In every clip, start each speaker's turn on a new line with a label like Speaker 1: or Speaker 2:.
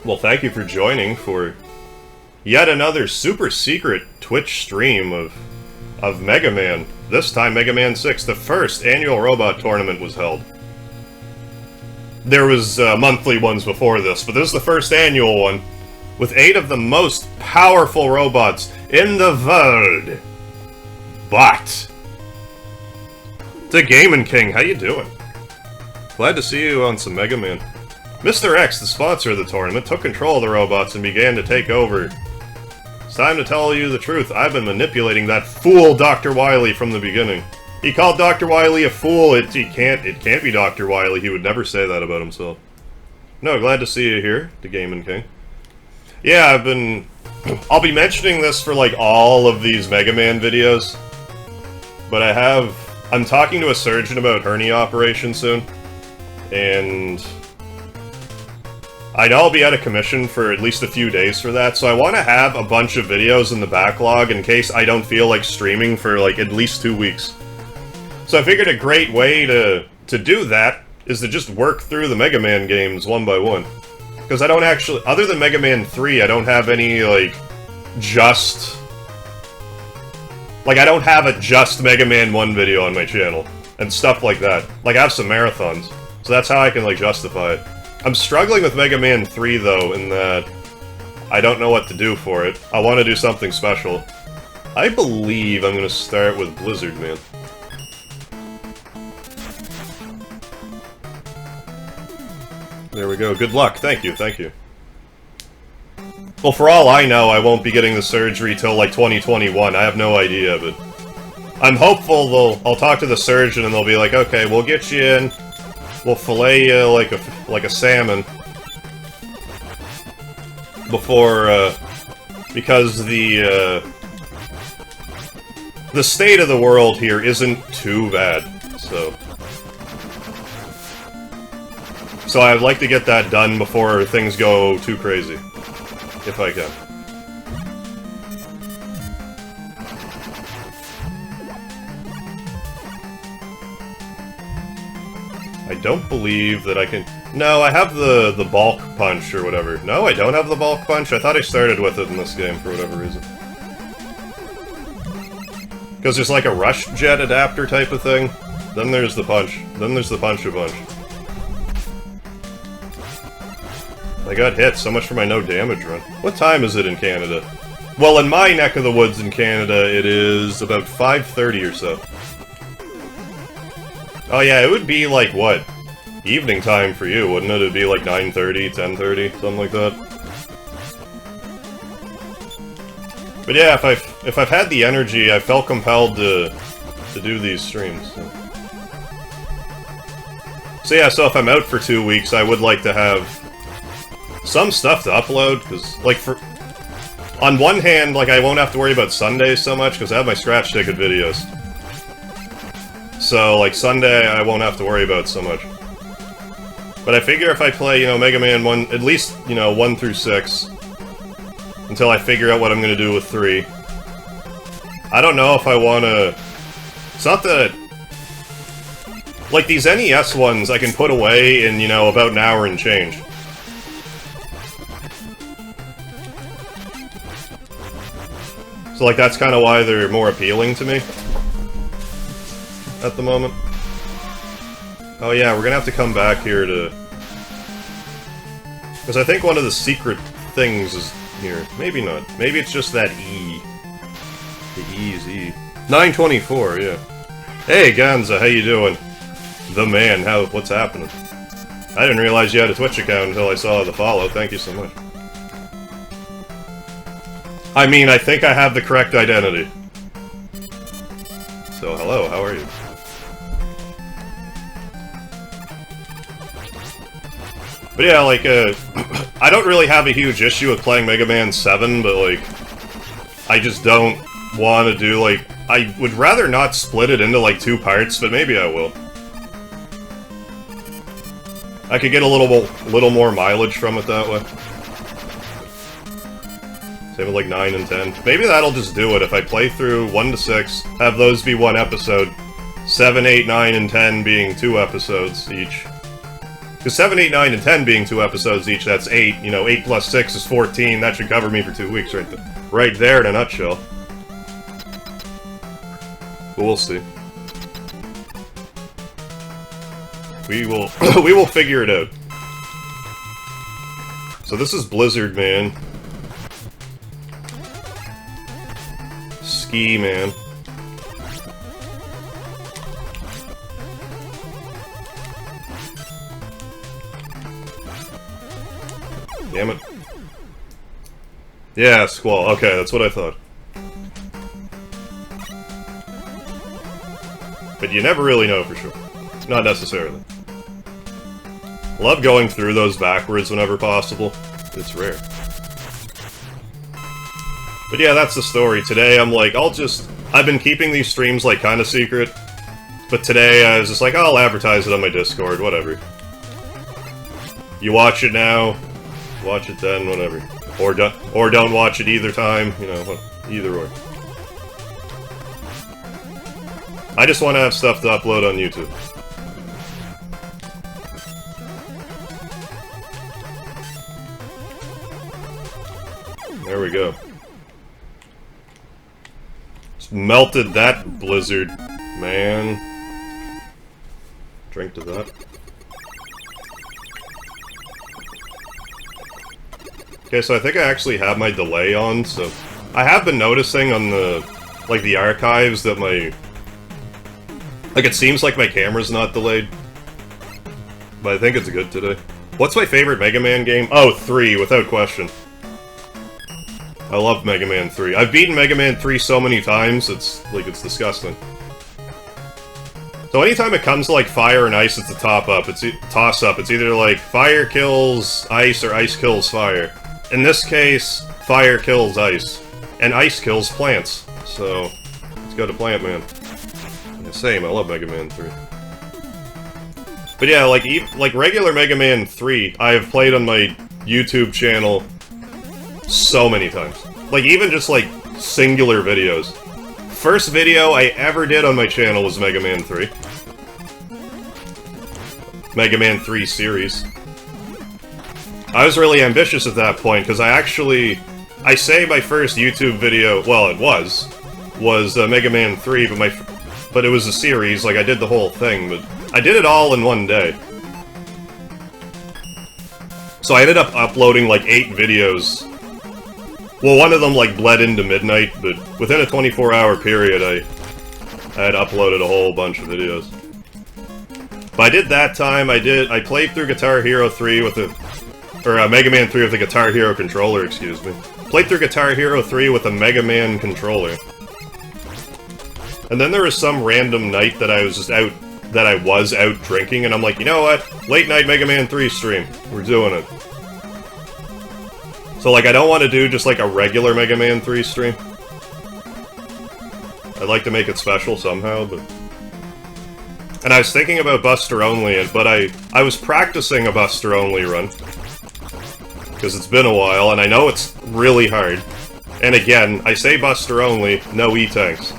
Speaker 1: Well, thank you for joining for yet another super secret Twitch stream of Megaman. This time Megaman 6, the first annual robot tournament was held. There was monthly ones before this, but this is the first annual one, with 8 of the most powerful robots in the world. But the Gaming King, how you doing? Glad to see you on some Mega Man. Mr. X, the sponsor of the tournament, took control of the robots and began to take over. It's time to tell you the truth. I've been manipulating that fool Dr. Wily from the beginning. He called Dr. Wily a fool. It can't be Dr. Wily. He would never say that about himself. No, glad to see you here, the Gaming King. Yeah, I'll be mentioning this for like all of these Mega Man videos. But I'm talking to a surgeon about hernia operation soon. And I know I'll be out of commission for at least a few days for that, so I want to have a bunch of videos in the backlog in case I don't feel like streaming for like at least 2 weeks. So I figured a great way to do that is to just work through the Mega Man games one by one. Because I don't actually, other than Mega Man 3, I don't have any, like, I don't have a just Mega Man 1 video on my channel. And stuff like that. Like, I have some marathons. So that's how I can, like, justify it. I'm struggling with Mega Man 3, though, in that I don't know what to do for it. I want to do something special. I believe I'm going to start with Blizzard, man. There we go. Good luck. Thank you, thank you. Well, for all I know, I won't be getting the surgery till, like, 2021. I have no idea, but I'm hopeful I'll talk to the surgeon and they'll be like, okay, we'll get you in. We'll fillet you like a salmon before, because the state of the world here isn't too bad, so I'd like to get that done before things go too crazy, if I can. I don't believe that I can... No, I have the bulk punch or whatever. No, I don't have the bulk punch. I thought I started with it in this game for whatever reason. Because there's like a rush jet adapter type of thing. Then there's the punch. Then there's the punch-a-punch. I got hit. So much for my no damage run. What time is it in Canada? Well, in my neck of the woods in Canada, it is about 5:30 or so. Oh yeah, it would be like, what? Evening time for you, wouldn't it? It'd be like 9:30, 10:30, something like that. But yeah, if I've had the energy, I felt compelled to do these streams. So yeah, so if I'm out for 2 weeks, I would like to have some stuff to upload, because, like, on one hand, like, I won't have to worry about Sundays so much, because I have my scratch ticket videos. So, like, Sunday, I won't have to worry about so much. But I figure if I play, you know, Mega Man 1, at least, you know, 1 through 6, until I figure out what I'm gonna do with 3. I don't know if I wanna... It's not that... Like, these NES ones I can put away in, you know, about an hour and change. So, like, that's kind of why they're more appealing to me at the moment. Oh yeah, we're gonna have to come back here to... Because I think one of the secret things is here. Maybe not. Maybe it's just that E. The E is E. 924, yeah. Hey, Ganza, how you doing? The man, what's happening? I didn't realize you had a Twitch account until I saw the follow. Thank you so much. I mean, I think I have the correct identity. So, hello, how are you? But yeah, like, I don't really have a huge issue with playing Mega Man 7, but, like, I just don't want to do, like... I would rather not split it into, like, 2 parts, but maybe I will. I could get a little more mileage from it that way. Same with, like, 9 and 10. Maybe that'll just do it if I play through 1 to 6, have those be 1 episode, 7, 8, 9, and 10 being 2 episodes each. Because 7, 8, 9, and 10 being 2 episodes each, that's 8. You know, 8 plus 6 is 14. That should cover me for 2 weeks right there in a nutshell. But we'll see. We will we will figure it out. So this is Blizzard Man. Ski Man. Damn it. Yeah, Squall. Okay, that's what I thought. But you never really know for sure. Not necessarily. Love going through those backwards whenever possible. It's rare. But yeah, that's the story. Today I'm like, I've been keeping these streams like kinda secret. But today I was just like, I'll advertise it on my Discord, whatever. You watch it now, watch it then, whatever. Or don't watch it either time, you know, either or. I just want to have stuff to upload on YouTube. There we go. Just melted that Blizzard, man. Drink to that. Okay, so I think I actually have my delay on, so... I have been noticing on the archives that my... Like, it seems like my camera's not delayed. But I think it's good today. What's my favorite Mega Man game? Oh, 3, without question. I love Mega Man 3. I've beaten Mega Man 3 so many times, it's disgusting. So anytime it comes to, like, fire and ice, it's a toss-up. It's either, like, fire kills ice or ice kills fire. In this case, fire kills ice. And ice kills plants. So, let's go to Plant Man. Yeah, same, I love Mega Man 3. But yeah, like regular Mega Man 3, I have played on my YouTube channel so many times. Like, even just, like, singular videos. First video I ever did on my channel was Mega Man 3. Mega Man 3 series. I was really ambitious at that point, because I say my first YouTube video, well, it was Mega Man 3, but it was a series, like, I did the whole thing, but I did it all in one day. So I ended up uploading, like, 8 videos. Well, one of them, like, bled into midnight, but within a 24-hour period, I had uploaded a whole bunch of videos. But I did that time, I played through Guitar Hero 3 with Mega Man 3 with a Guitar Hero controller, excuse me. Played through Guitar Hero 3 with a Mega Man controller. And then there was some random night that I was out drinking, and I'm like, you know what? Late night Mega Man 3 stream. We're doing it. So, like, I don't want to do just, like, a regular Mega Man 3 stream. I'd like to make it special somehow, but... And I was thinking about Buster Only, but I was practicing a Buster Only run. Because it's been a while, and I know it's really hard. And again, I say Buster Only, no E-Tanks.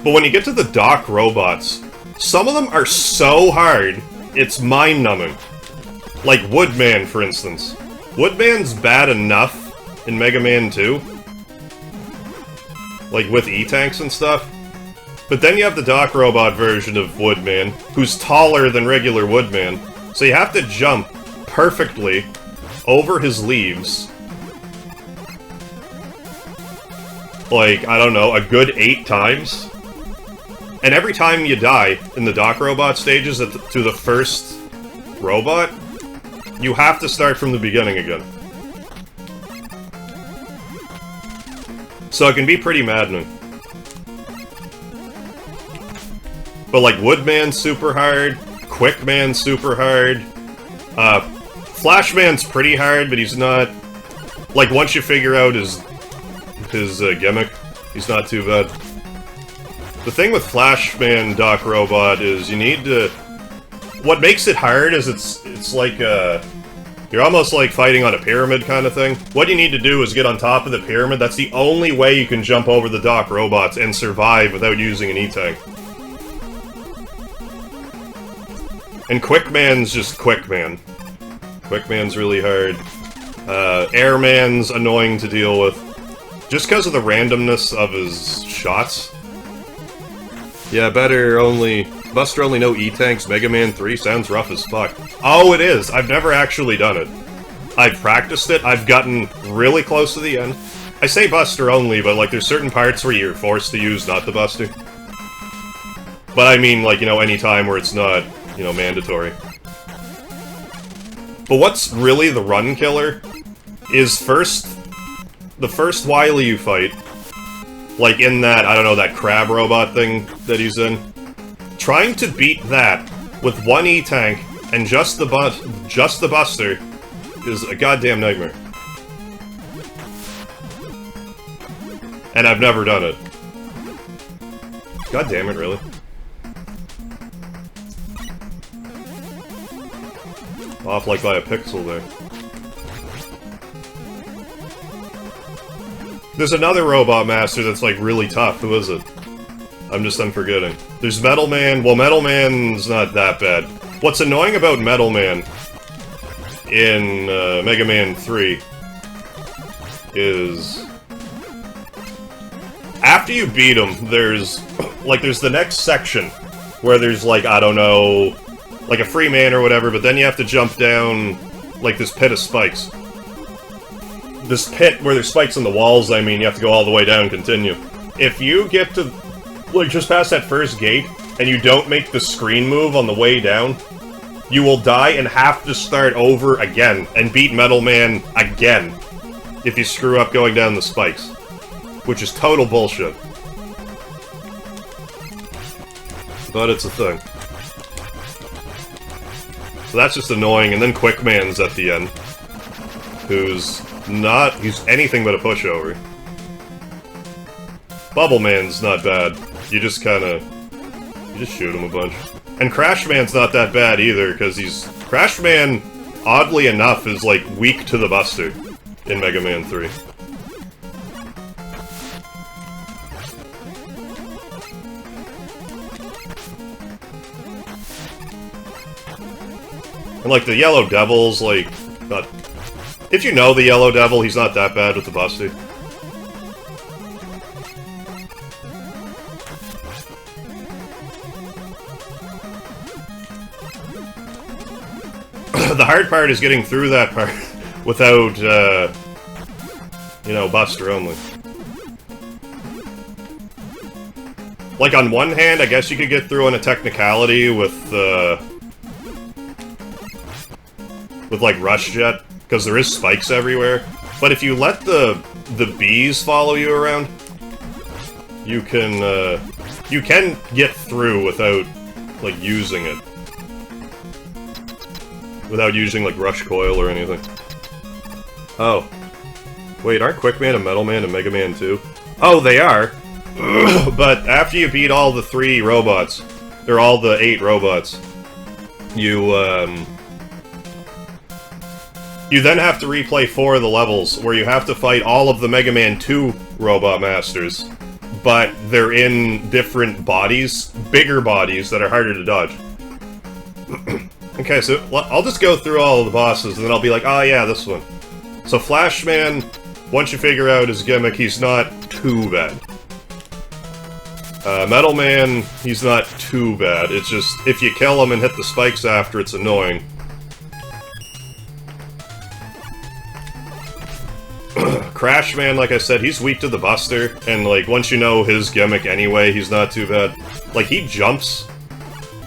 Speaker 1: But when you get to the Dock robots, some of them are so hard, it's mind-numbing. Like Woodman, for instance. Woodman's bad enough in Mega Man 2. Like, with E-Tanks and stuff. But then you have the Dock Robot version of Woodman, who's taller than regular Woodman. So you have to jump perfectly over his leaves. Like, I don't know, a good 8 times. And every time you die in the Dock Robot stages to the first robot, you have to start from the beginning again. So it can be pretty maddening. But like Woodman's super hard, Quickman's super hard, Flashman's pretty hard, but he's not... Like, once you figure out his gimmick, he's not too bad. The thing with Flashman Dock Robot is you need to... What makes it hard is it's like, you're almost like fighting on a pyramid kind of thing. What you need to do is get on top of the pyramid. That's the only way you can jump over the Dock Robots and survive without using an E-Tank. And Quickman's just Quickman. Quickman's really hard. Airman's annoying to deal with. Just because of the randomness of his shots. Yeah, Buster only no E-tanks, Megaman 3 sounds rough as fuck. Oh, it is! I've never actually done it. I've practiced it, I've gotten really close to the end. I say Buster only, but like there's certain parts where you're forced to use not the Buster. But I mean, like, you know, any time where it's not, you know, mandatory. But what's really the run killer is the first Wily you fight, like in that, I don't know, that crab robot thing that he's in, trying to beat that with one E-tank and just the Buster is a goddamn nightmare. And I've never done it. God damn it, really? Off like by a pixel there. There's another Robot Master that's like really tough. Who is it? I'm forgetting. There's Metal Man. Well, Metal Man's not that bad. What's annoying about Metal Man in Mega Man 3 is after you beat him, there's the next section where there's like, I don't know, like a free man or whatever, but then you have to jump down like this pit of spikes. This pit where there's spikes in the walls, I mean, you have to go all the way down and continue. If you get to, like, just past that first gate, and you don't make the screen move on the way down, you will die and have to start over again, and beat Metal Man again, if you screw up going down the spikes. Which is total bullshit. But it's a thing. So that's just annoying, and then Quickman's at the end. He's anything but a pushover. Bubble Man's not bad. You just shoot him a bunch. And Crash Man's not that bad either, because Crash Man, oddly enough, is like weak to the Buster in Mega Man 3. And like the Yellow Devil's like not. If you know the Yellow Devil, he's not that bad with the Buster. The hard part is getting through that part without, you know, Buster only. Like, on one hand, I guess you could get through on a technicality with like, Rush Jet, because there is spikes everywhere. But if you let the bees follow you around, you can get through without, like, using it. Without using, like, Rush Coil or anything. Oh. Wait, aren't Quickman and Metal Man and Mega Man 2? Oh, they are! But after you beat all the 3 robots, or all the 8 robots, you then have to replay 4 of the levels, where you have to fight all of the Mega Man 2 Robot Masters, but they're in different bodies, bigger bodies, that are harder to dodge. Okay, so I'll just go through all of the bosses, and then I'll be like, oh yeah, this one. So Flashman, once you figure out his gimmick, he's not too bad. Metal Man, he's not too bad. It's just, if you kill him and hit the spikes after, it's annoying. Crash Man, like I said, he's weak to the Buster, and like, once you know his gimmick anyway, he's not too bad. Like, he jumps.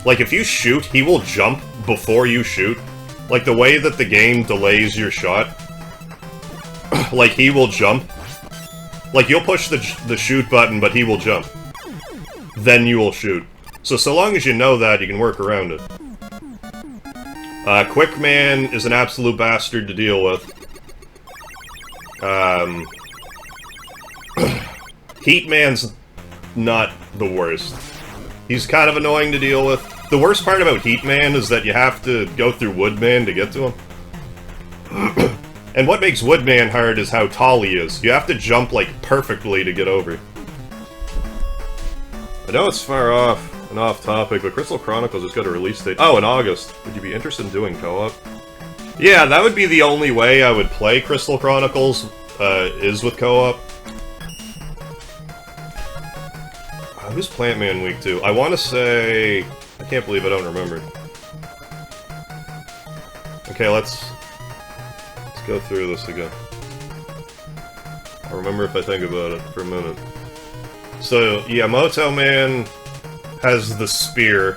Speaker 1: Like, if you shoot, he will jump before you shoot. Like, the way that the game delays your shot, like, he will jump. Like, you'll push the shoot button, but he will jump. Then you will shoot. So long as you know that, you can work around it. Quickman is an absolute bastard to deal with. Heatman's not the worst. He's kind of annoying to deal with. The worst part about Heatman is that you have to go through Woodman to get to him. And what makes Woodman hard is how tall he is. You have to jump, like, perfectly to get over. I know it's far off. And off topic, but Crystal Chronicles just got a release date. Oh, in August. Would you be interested in doing co-op? Yeah, that would be the only way I would play Crystal Chronicles, is with co-op. Who's Plant Man Week 2? I want to say... I can't believe I don't remember. Okay, let's go through this again. I'll remember if I think about it for a minute. So, Yamato Man has the spear.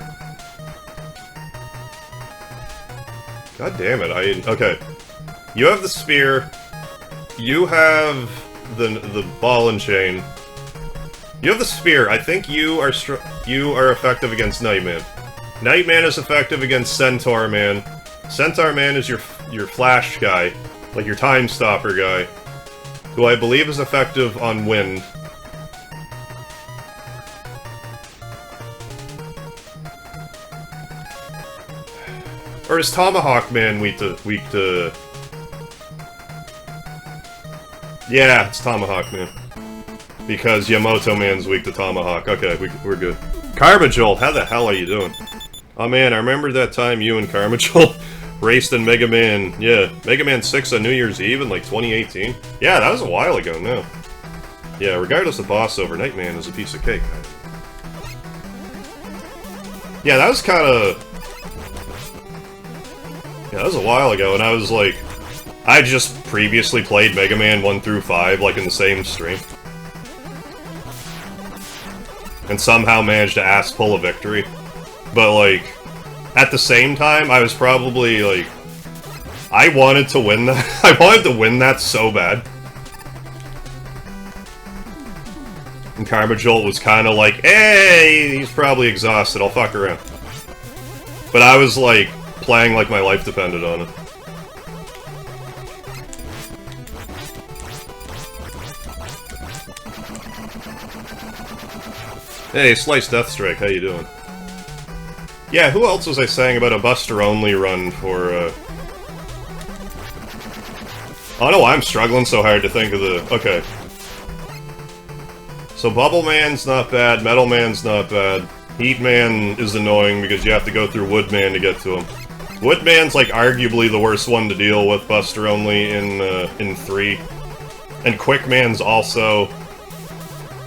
Speaker 1: God damn it, okay. You have the spear. You have the ball and chain. You have the spear. I think you are effective against Nightman. Nightman is effective against Centaur Man. Centaur Man is your flash guy, like your time stopper guy, who I believe is effective on wind. Or is Tomahawk Man weak to... Yeah, it's Tomahawk Man. Because Yamato Man's weak to Tomahawk. Okay, we're good. Karma Jolt, how the hell are you doing? Oh man, I remember that time you and Karma Jolt raced in Megaman. Yeah, Megaman 6 on New Year's Eve in like 2018. Yeah, that was a while ago now. Yeah, regardless of boss over, Nightman is a piece of cake. Yeah, that was kinda... Yeah, that was a while ago, and I was like... I just previously played Mega Man 1 through 5, like, in the same stream. And somehow managed to ass-pull a victory. But, like, at the same time, I was probably, like... I wanted to win that. I wanted to win that so bad. And Karma Jolt was kind of like, hey, he's probably exhausted, I'll fuck around. But I was, like, playing like my life depended on it. Hey, Slice Deathstrike, how you doing? Yeah, who else was I saying about a Buster-only run for, Oh no, I'm struggling so hard to think of the... Okay. So Bubble Man's not bad, Metal Man's not bad. Heat Man is annoying because you have to go through Wood Man to get to him. Wood Man's like arguably the worst one to deal with Buster-only in 3. And Quick Man's also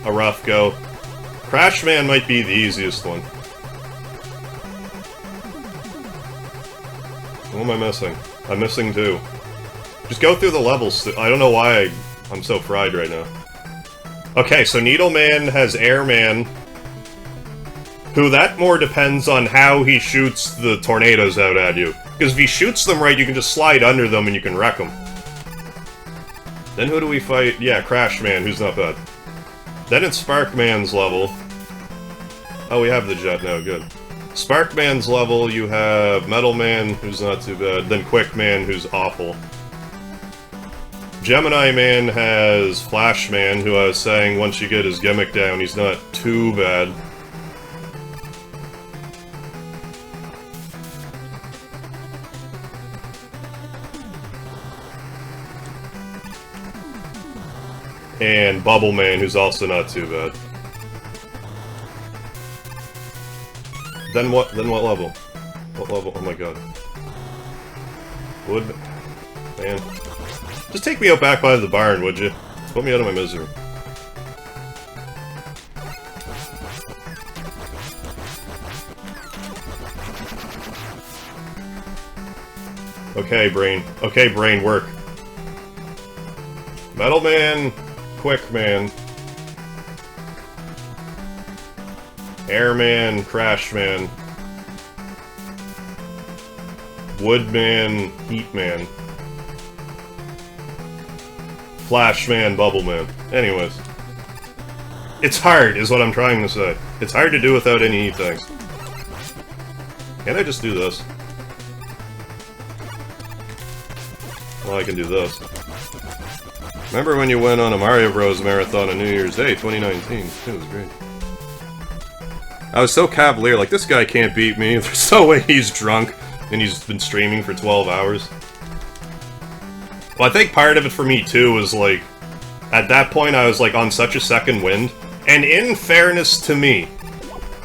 Speaker 1: a rough go. Crash Man might be the easiest one. What am I missing? I'm missing 2. Just go through the levels. I don't know why I'm so fried right now. Okay, so Needle Man has Air Man, who that more depends on how he shoots the tornadoes out at you. Because if he shoots them right, you can just slide under them and you can wreck them. Then who do we fight? Yeah, Crash Man, who's not bad. Then it's Spark Man's level. Oh, we have the jet now, good. Spark Man's level, you have Metal Man, who's not too bad, then Quick Man, who's awful. Gemini Man has Flash Man, who I was saying once you get his gimmick down, he's not too bad. And Bubble Man, who's also not too bad. Then what level? What level? Oh my god. Wood... Man. Just take me out back by the barn, would you? Put me out of my misery. Okay, brain. Okay, brain, work. Metal Man, Quick Man, Airman, Crash Man, Woodman, Heat Man, Flash Man, Bubble Man. Anyways. It's hard, is what I'm trying to say. It's hard to do without any things. Can't I just do this? Well, I can do this. Remember when you went on a Mario Bros. Marathon on New Year's Day, 2019? It was great. I was so cavalier, like, this guy can't beat me. There's no way he's drunk, and he's been streaming for 12 hours. Well, I think part of it for me, too, was, like, at that point I was, like, on such a second wind. And in fairness to me,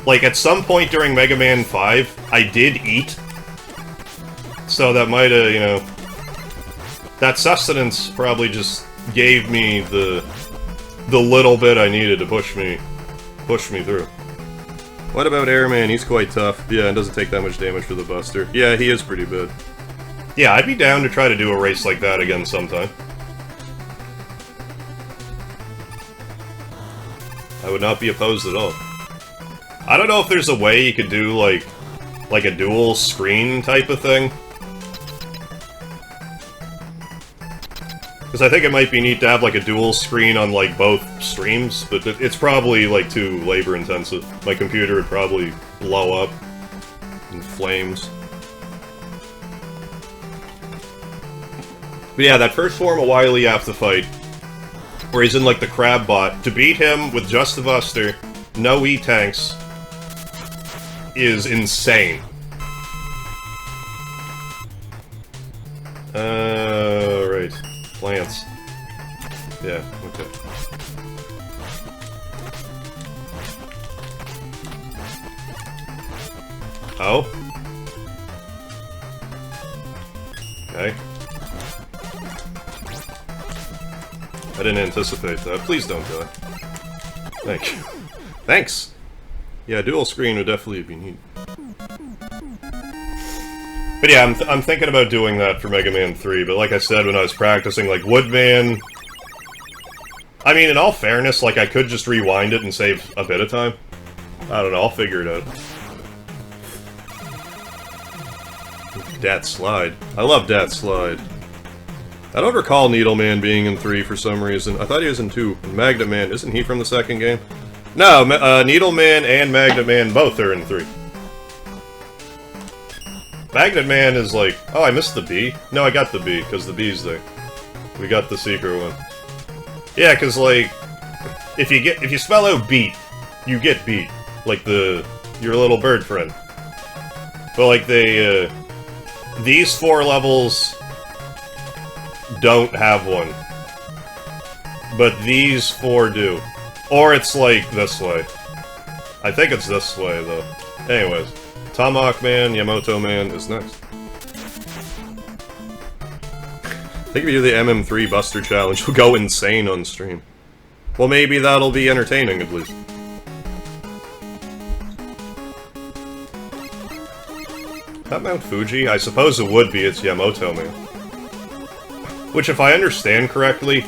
Speaker 1: Like, at some point during Mega Man 5, I did eat. So that might have, you know... That sustenance probably just gave me the little bit I needed to push me through. What about Airman? He's quite tough. Yeah, and doesn't take that much damage for the Buster. Yeah, he is pretty bad. Yeah, I'd be down to try to do a race like that again sometime. I would not be opposed at all. I don't know if there's a way you could do, like a dual screen type of thing. Because I think it might be neat to have, like, a dual screen on, like, both streams, but it's probably, like, too labor-intensive. My computer would probably blow up in flames. But yeah, that first form of Wily you have to fight, where he's in, like, the crab bot, to beat him with just the Buster, no E-tanks, is insane. Right. Plants. Yeah, okay. Oh? Okay. I didn't anticipate that. Please don't die. Thank you. Thanks! Yeah, dual screen would definitely be neat. But yeah, I'm thinking about doing that for Mega Man 3, but like I said when I was practicing, like, Woodman... I mean, in all fairness, like, I could just rewind it and save a bit of time. I don't know, I'll figure it out. Dat Slide. I love Dat Slide. I don't recall Needleman being in 3 for some reason. I thought he was in 2. And Magnet Man, isn't he from the second game? No, Needleman and Magnet Man both are in 3. Magnet Man is like... Oh, I missed the B? No, I got the B, because the B's there. We got the secret one. Yeah, because, like... If you spell out beat, you get beat. Like your little bird friend. But, like, they, these 4 levels... don't have one. But these 4 do. Or it's, like, this way. I think it's this way, though. Anyways. Tomahawk Man, Yamoto Man is next. I think if we do the MM3 Buster Challenge, we'll go insane on stream. Well, maybe that'll be entertaining, at least. Is that Mount Fuji? I suppose it would be, it's Yamoto Man. Which, if I understand correctly,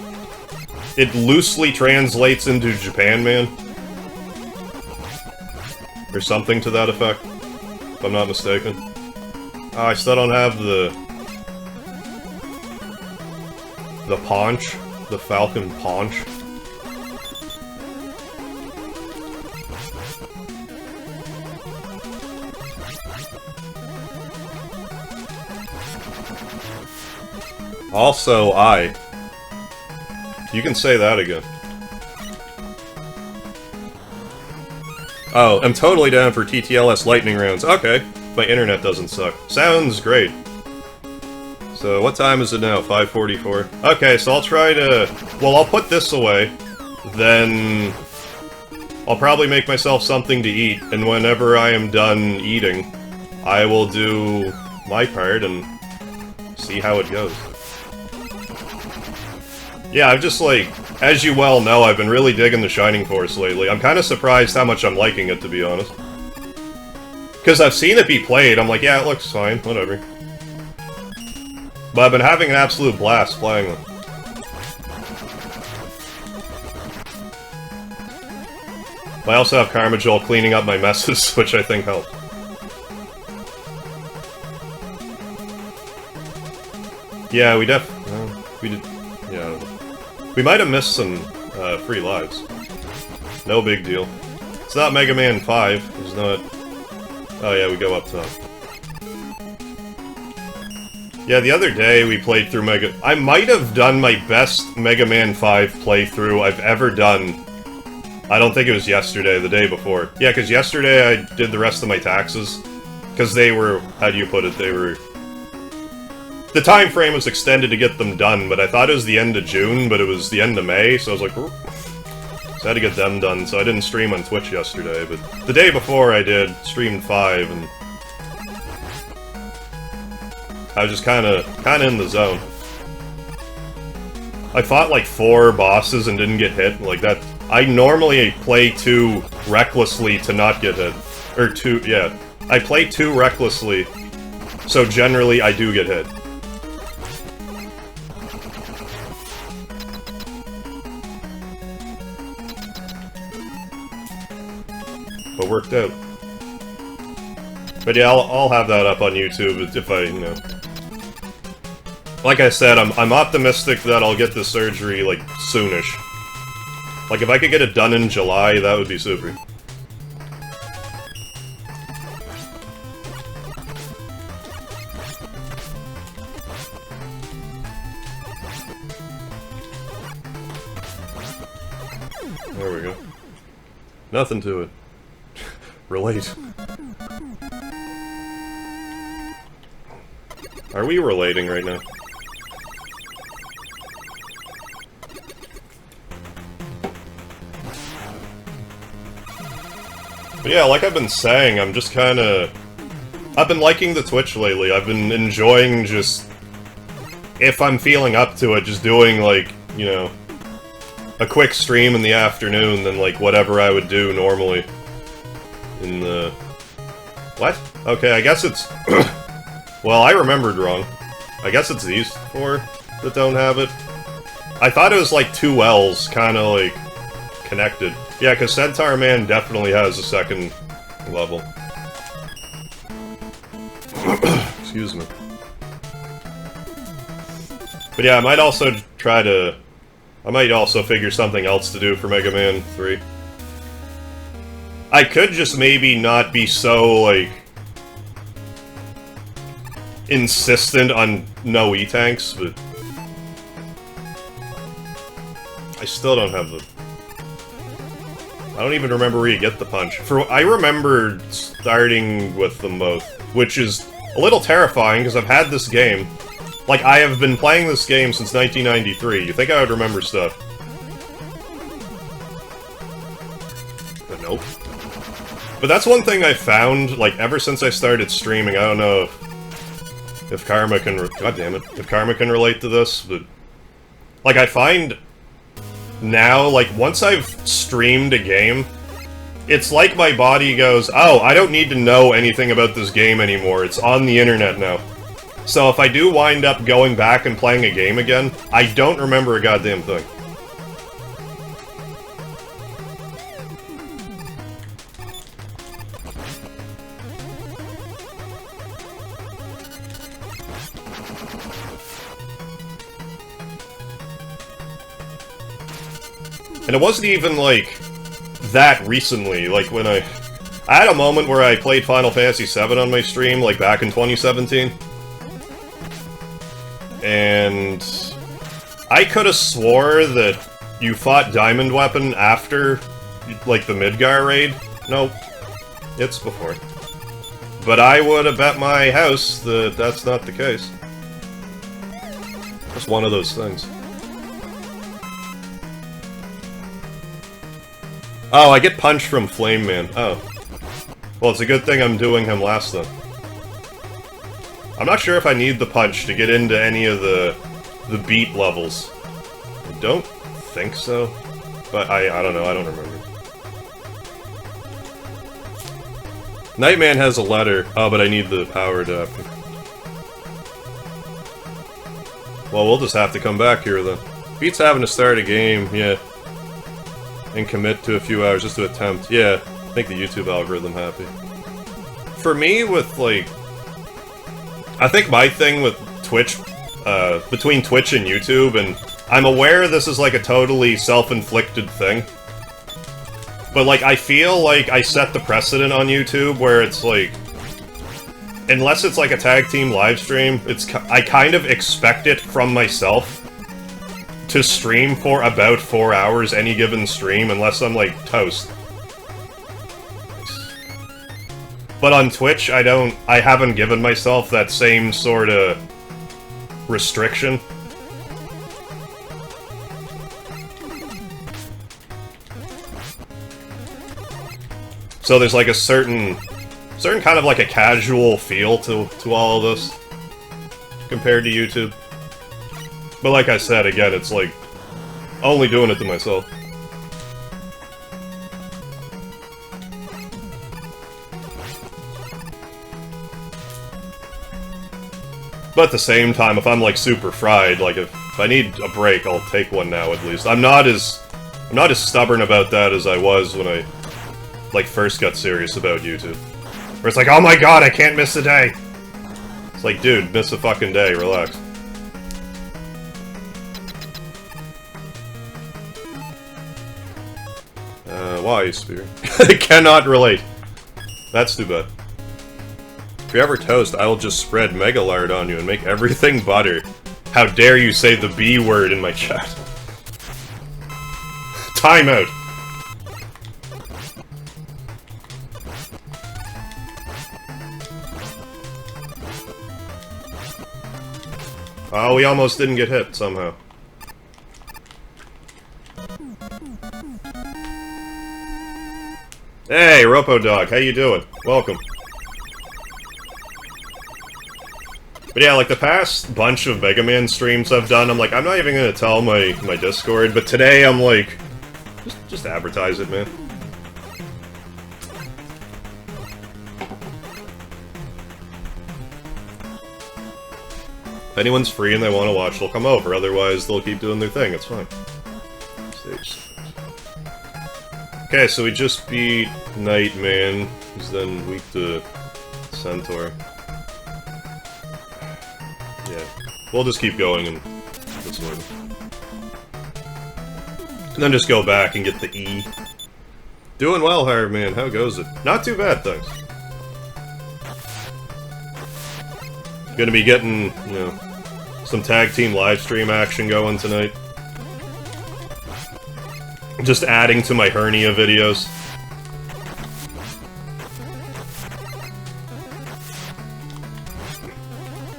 Speaker 1: it loosely translates into Japan Man. Or something to that effect. If I'm not mistaken. Oh, I still don't have the paunch. The Falcon paunch. Also, you can say that again. Oh, I'm totally down for TTLS lightning rounds. Okay. My internet doesn't suck. Sounds great. So, what time is it now? 5:44. Okay, so I'll try to... Well, I'll put this away. Then... I'll probably make myself something to eat, and whenever I am done eating, I will do my part and see how it goes. Yeah, I've just, like, as you well know, I've been really digging the Shining Force lately. I'm kind of surprised how much I'm liking it, to be honest. Because I've seen it be played, I'm like, yeah, it looks fine, whatever. But I've been having an absolute blast playing them. I also have Carmajol cleaning up my messes, which I think helped. Yeah, we did... Yeah, I don't know. We might have missed some free lives. No big deal. It's not Mega Man 5. It's not... Oh yeah, we go up top. Yeah, the other day we played through Mega... I might have done my best Mega Man 5 playthrough I've ever done. I don't think it was yesterday, the day before. Yeah, because yesterday I did the rest of my taxes. Because they were... How do you put it? They were... The time frame was extended to get them done, but I thought it was the end of June, but it was the end of May, so I was like... So I had to get them done, so I didn't stream on Twitch yesterday, but the day before I did, streamed 5, and I was just kinda in the zone. I fought like 4 bosses and didn't get hit, like that. I normally play too recklessly to not get hit. Or yeah. I play too recklessly, so generally I do get hit. But worked out. But yeah, I'll have that up on YouTube if I, you know. Like I said, I'm optimistic that I'll get the surgery, like, soonish. Like, if I could get it done in July, that would be super. There we go. Nothing to it. Relate. Are we relating right now? But yeah, like I've been saying, I'm just kinda... I've been liking the Twitch lately. I've been enjoying just... If I'm feeling up to it, just doing, like, you know... a quick stream in the afternoon than, like, whatever I would do normally. In the... What? Okay, I guess it's... Well, I remembered wrong. I guess it's these 4 that don't have it. I thought it was, like, 2 L's, kinda, like, connected. Yeah, because Centaur Man definitely has a 2nd level. Excuse me. But yeah, I might also try to... I might also figure something else to do for Mega Man 3. I could just maybe not be so, like... insistent on no E-tanks, but... I still don't have the... I don't even remember where you get the punch. I remember starting with them both, which is a little terrifying, because I've had this game. Like, I have been playing this game since 1993. You think I would remember stuff. But nope. But that's one thing I found, like, ever since I started streaming. I don't know if Karma can... God damn it. If Karma can relate to this, but... Like, I find... Now, like, once I've streamed a game, it's like my body goes, oh, I don't need to know anything about this game anymore. It's on the internet now. So if I do wind up going back and playing a game again, I don't remember a goddamn thing. And it wasn't even, like, that recently. Like, when I had a moment where I played Final Fantasy VII on my stream, like, back in 2017. And... I could have swore that you fought Diamond Weapon after, like, the Midgar raid. Nope. It's before. But I would have bet my house that that's not the case. Just one of those things. Oh, I get punched from Flame Man. Oh. Well, it's a good thing I'm doing him last then. I'm not sure if I need the punch to get into any of the beat levels. I don't think so. But I don't know, I don't remember. Nightman has a letter. Oh, but I need the power adapter. Well, we'll just have to come back here then. Beats having to start a game, yeah. And commit to a few hours just to attempt. Yeah, make the YouTube algorithm happy. For me, with, like... I think my thing with Twitch, between Twitch and YouTube, and I'm aware this is, like, a totally self-inflicted thing. But, like, I feel like I set the precedent on YouTube where it's, like... Unless it's, like, a tag team live stream, I kind of expect it from myself to stream for about 4 hours any given stream, unless I'm, like, toast. But on Twitch, I haven't given myself that same sort of restriction. So there's like a certain kind of like a casual feel to all of this compared to YouTube. But like I said, again, it's like only doing it to myself. But at the same time, if I'm like super fried, like if I need a break, I'll take one now at least. I'm not as stubborn about that as I was when I like first got serious about YouTube. Where it's like, oh my god, I can't miss a day! It's like, dude, miss a fucking day, relax. Why, Spear? I cannot relate. That's too bad. If you ever toast, I will just spread Megalard on you and make everything butter. How dare you say the B word in my chat. Timeout. Oh, we almost didn't get hit, somehow. Hey, Ropo-Dog, how you doing? Welcome. But yeah, like the past bunch of Megaman streams I've done, I'm like, I'm not even gonna tell my Discord, but today I'm like, just advertise it, man. If anyone's free and they want to watch, they'll come over, otherwise they'll keep doing their thing, it's fine. Stage. Okay, so we just beat Nightman, who's then weak to Centaur. Yeah, we'll just keep going in this order. And then just go back and get the E. Doing well, Hired Man, how goes it? Not too bad, thanks. Gonna be getting, you know, some tag team live stream action going tonight. Just adding to my hernia videos.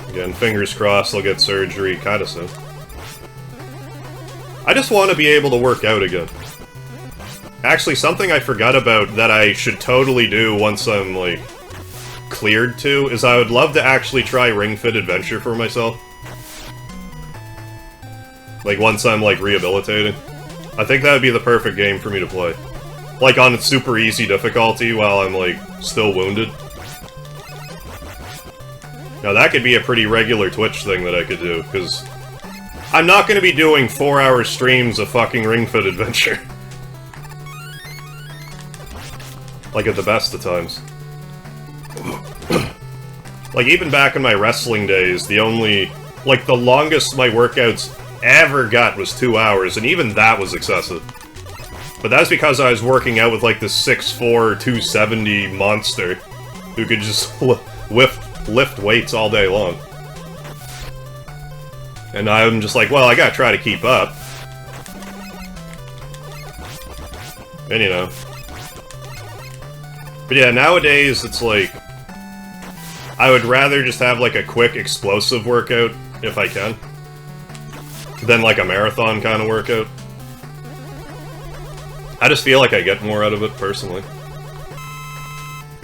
Speaker 1: Again, fingers crossed I'll get surgery, kinda soon. I just want to be able to work out again. Actually, something I forgot about that I should totally do once I'm, like, cleared to, is I would love to actually try Ring Fit Adventure for myself. Like, once I'm, like, rehabilitated. I think that would be the perfect game for me to play. Like, on super easy difficulty while I'm, like, still wounded. Now, that could be a pretty regular Twitch thing that I could do, because I'm not going to be doing 4-hour streams of fucking Ring Fit Adventure. Like, at the best of times. Like, even back in my wrestling days, the only... Like, the longest my workouts ever got was 2 hours, and even that was excessive. But that's because I was working out with, like, this 6'4", 270 monster who could just lift weights all day long. And I'm just like, well, I gotta try to keep up. And, you know. But yeah, nowadays, it's like... I would rather just have, like, a quick, explosive workout, if I can, than, like, a marathon kind of workout. I just feel like I get more out of it, personally.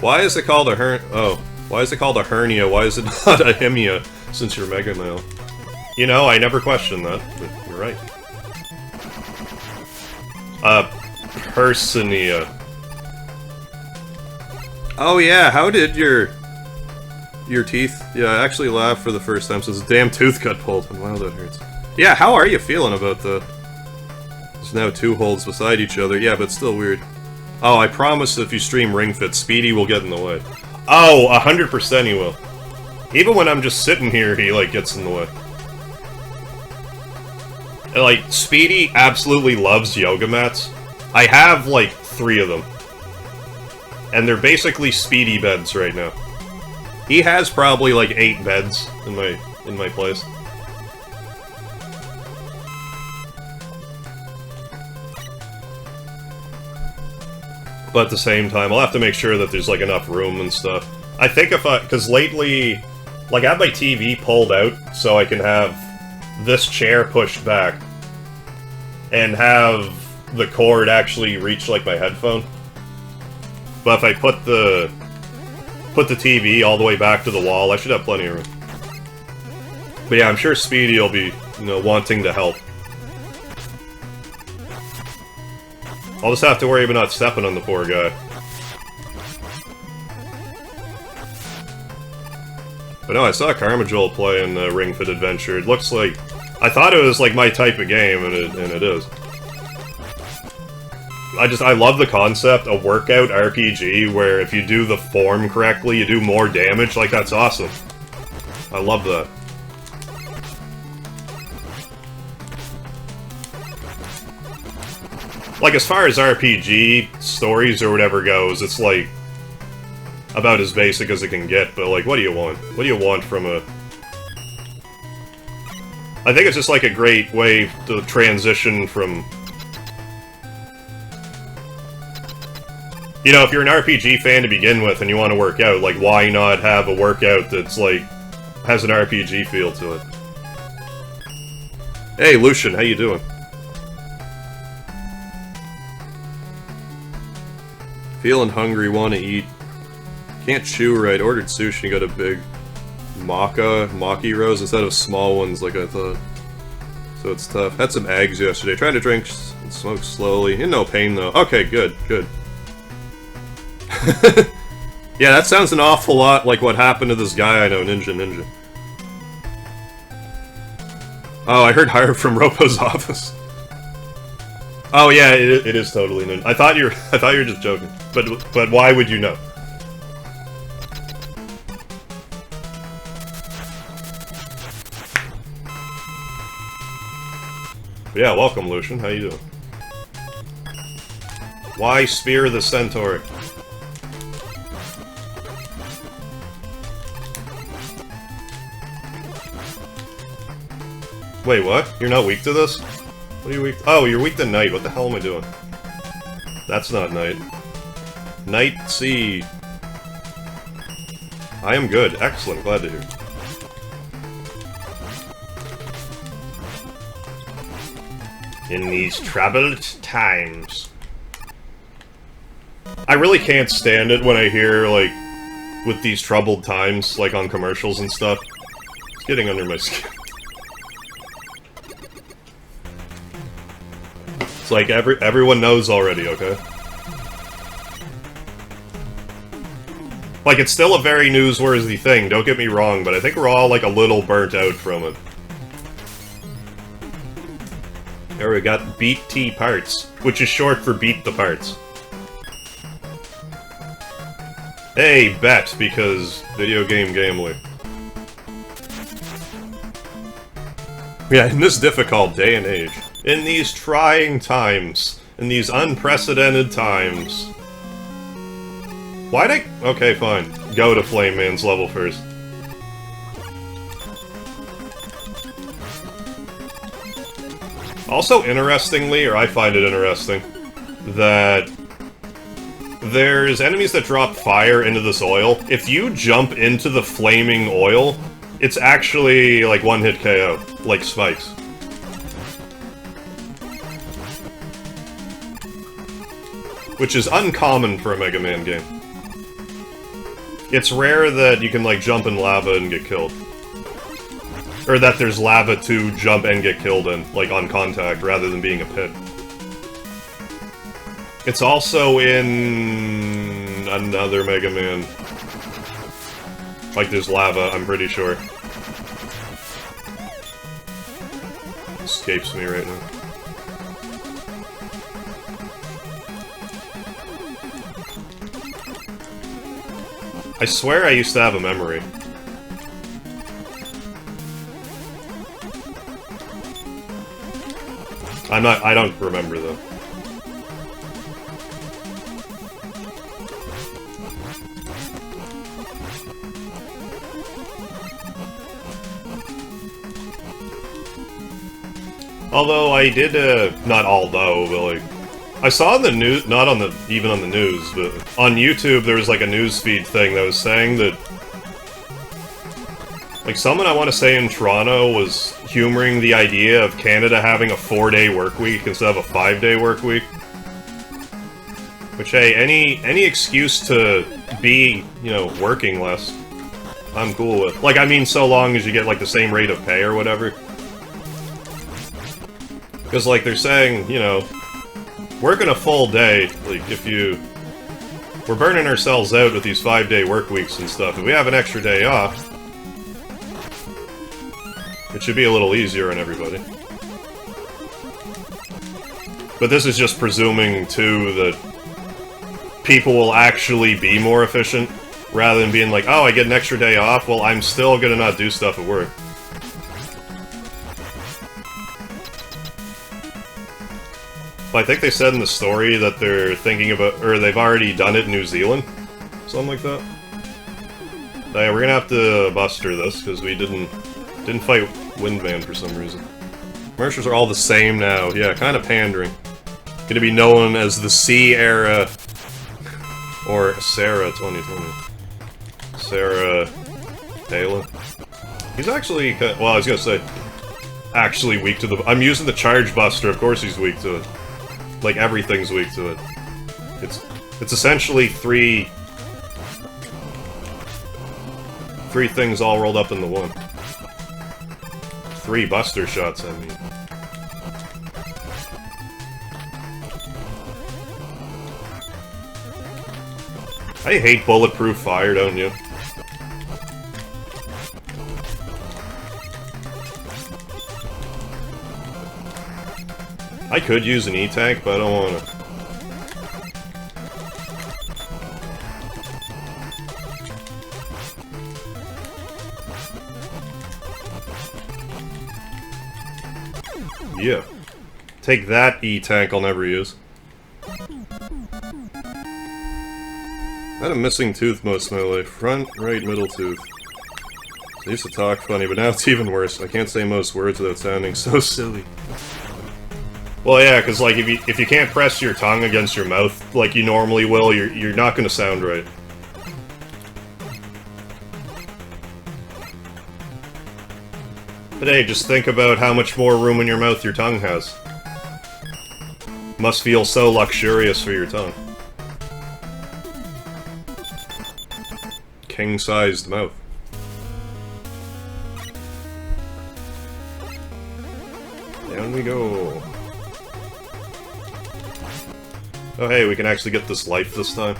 Speaker 1: Why is it called a why is it called a hernia? Why is it not a hemia, since you're Mega Male? You know, I never questioned that, but you're right. Persinia. Oh yeah, how did your teeth... Yeah, I actually laughed for the first time since the damn tooth got pulled. Wow, that hurts. Yeah, how are you feeling about the... There's now 2 holds beside each other. Yeah, but still weird. Oh, I promise if you stream Ring Fit, Speedy will get in the way. Oh, 100% he will. Even when I'm just sitting here, he, like, gets in the way. And, like, Speedy absolutely loves yoga mats. I have, like, 3 of them. And they're basically Speedy beds right now. He has probably, like, 8 beds in my place. But at the same time, I'll have to make sure that there's, like, enough room and stuff. I think if because lately, like, I have my TV pulled out so I can have this chair pushed back and have the cord actually reach, like, my headphone. But if I put the TV all the way back to the wall, I should have plenty of room. But yeah, I'm sure Speedy will be, you know, wanting to help. I'll just have to worry about not stepping on the poor guy. But no, I saw Carmajol play in Ring Fit Adventure. It looks like... I thought it was like my type of game, and it is. I love the concept, a workout RPG, where if you do the form correctly, you do more damage. Like, that's awesome. I love that. Like, as far as RPG stories or whatever goes, it's like about as basic as it can get, but like, what do you want? What do you want from a... I think it's just like a great way to transition from... You know, if you're an RPG fan to begin with and you want to work out, like, why not have a workout that's like, has an RPG feel to it? Hey, Lucian, how you doing? Feeling hungry, want to eat. Can't chew right. Ordered sushi, got a big maki rolls instead of small ones like I thought. So it's tough. Had some eggs yesterday. Trying to drink and smoke slowly. In no pain though. Okay, good, good. Yeah, that sounds an awful lot like what happened to this guy I know, Ninja. Oh, I heard hired from Ropo's office. Oh yeah, it is totally Ninja. I thought you were just joking. But why would you know? Yeah, welcome, Lucian. How you doing? Why spear the centaur? Wait, what? You're not weak to this? What are you weak to? Oh, you're weak to night. What the hell am I doing? That's not night. Night C. I am good. Excellent. Glad to hear. In these troubled times. I really can't stand it when I hear, like, with these troubled times, like on commercials and stuff. It's getting under my skin. It's like everyone knows already, okay? Like, it's still a very newsworthy thing, don't get me wrong, but I think we're all, like, a little burnt out from it. There we got Beat T Parts, which is short for Beat the Parts. Hey, bet, because video game gambling. Yeah, in this difficult day and age. In these trying times. In these unprecedented times. Why'd I... Okay, fine. Go to Flame Man's level first. Also, interestingly, or I find it interesting, that there's enemies that drop fire into this oil. If you jump into the flaming oil, it's actually like one-hit KO, like spikes. Which is uncommon for a Mega Man game. It's rare that you can, like, jump in lava and get killed. Or that there's lava to jump and get killed in, like, on contact, rather than being a pit. It's also in... another Mega Man. Like, there's lava, I'm pretty sure. Escapes me right now. I swear I used to have a memory. I don't remember though. Although I did, not although, but like, I saw in the news, not on the, even on the news, but on YouTube there was like a newsfeed thing that was saying that, like, someone I want to say in Toronto was humoring the idea of Canada having a 4-day work week instead of a 5-day work week. Which, hey, any excuse to be, you know, working less, I'm cool with. Like, I mean, so long as you get, like, the same rate of pay or whatever. Because, like, they're saying, you know, working a full day, like, if you... We're burning ourselves out with these 5-day work weeks and stuff. If we have an extra day off, it should be a little easier on everybody. But this is just presuming, too, that people will actually be more efficient, rather than being like, oh, I get an extra day off, well, I'm still gonna not do stuff at work. But I think they said in the story that they're thinking about, or they've already done it in New Zealand. Something like that. So yeah, we're gonna have to buster this, because we didn't fight Windman for some reason. Commercials are all the same now, yeah, kind of pandering. Gonna be known as the Sea Era, or Sarah 2020. Sarah Palin. He's actually, well, I was gonna say, actually weak to the... I'm using the Charge Buster, of course he's weak to it. Like, everything's weak to it. It's essentially three things all rolled up into one. 3 Buster shots, I mean. I hate bulletproof fire, don't you? I could use an E-tank, but I don't want to. Yeah. Take that, E-tank I'll never use. I had a missing tooth most of my life. Front, right, middle tooth. I used to talk funny, but now it's even worse. I can't say most words without sounding so silly. Well, yeah, because, like, if you can't press your tongue against your mouth like you normally will, you're not gonna sound right. But hey, just think about how much more room in your mouth your tongue has. Must feel so luxurious for your tongue. King-sized mouth. Down we go. Oh hey, we can actually get this life this time.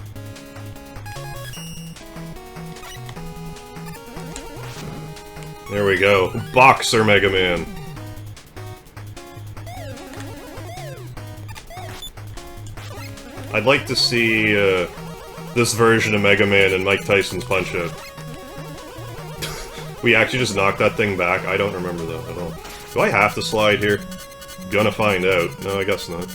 Speaker 1: There we go. Boxer Megaman. I'd like to see this version of Megaman in Mike Tyson's Punch-Out. We actually just knocked that thing back? I don't remember that at all. Do I have to slide here? Gonna find out. No, I guess not.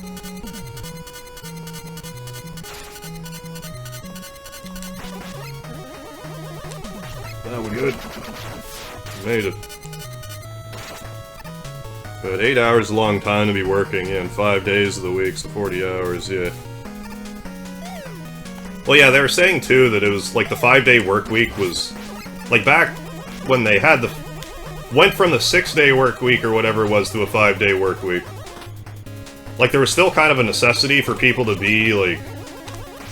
Speaker 1: That was good. Made it. But 8 hours is a long time to be working, yeah, and 5 days of the week, so 40 hours, yeah. Well, yeah, they were saying, too, that it was, like, the 5-day work week was... Like, back when they had the... Went from the 6-day work week or whatever it was to a 5-day work week. Like, there was still kind of a necessity for people to be, like,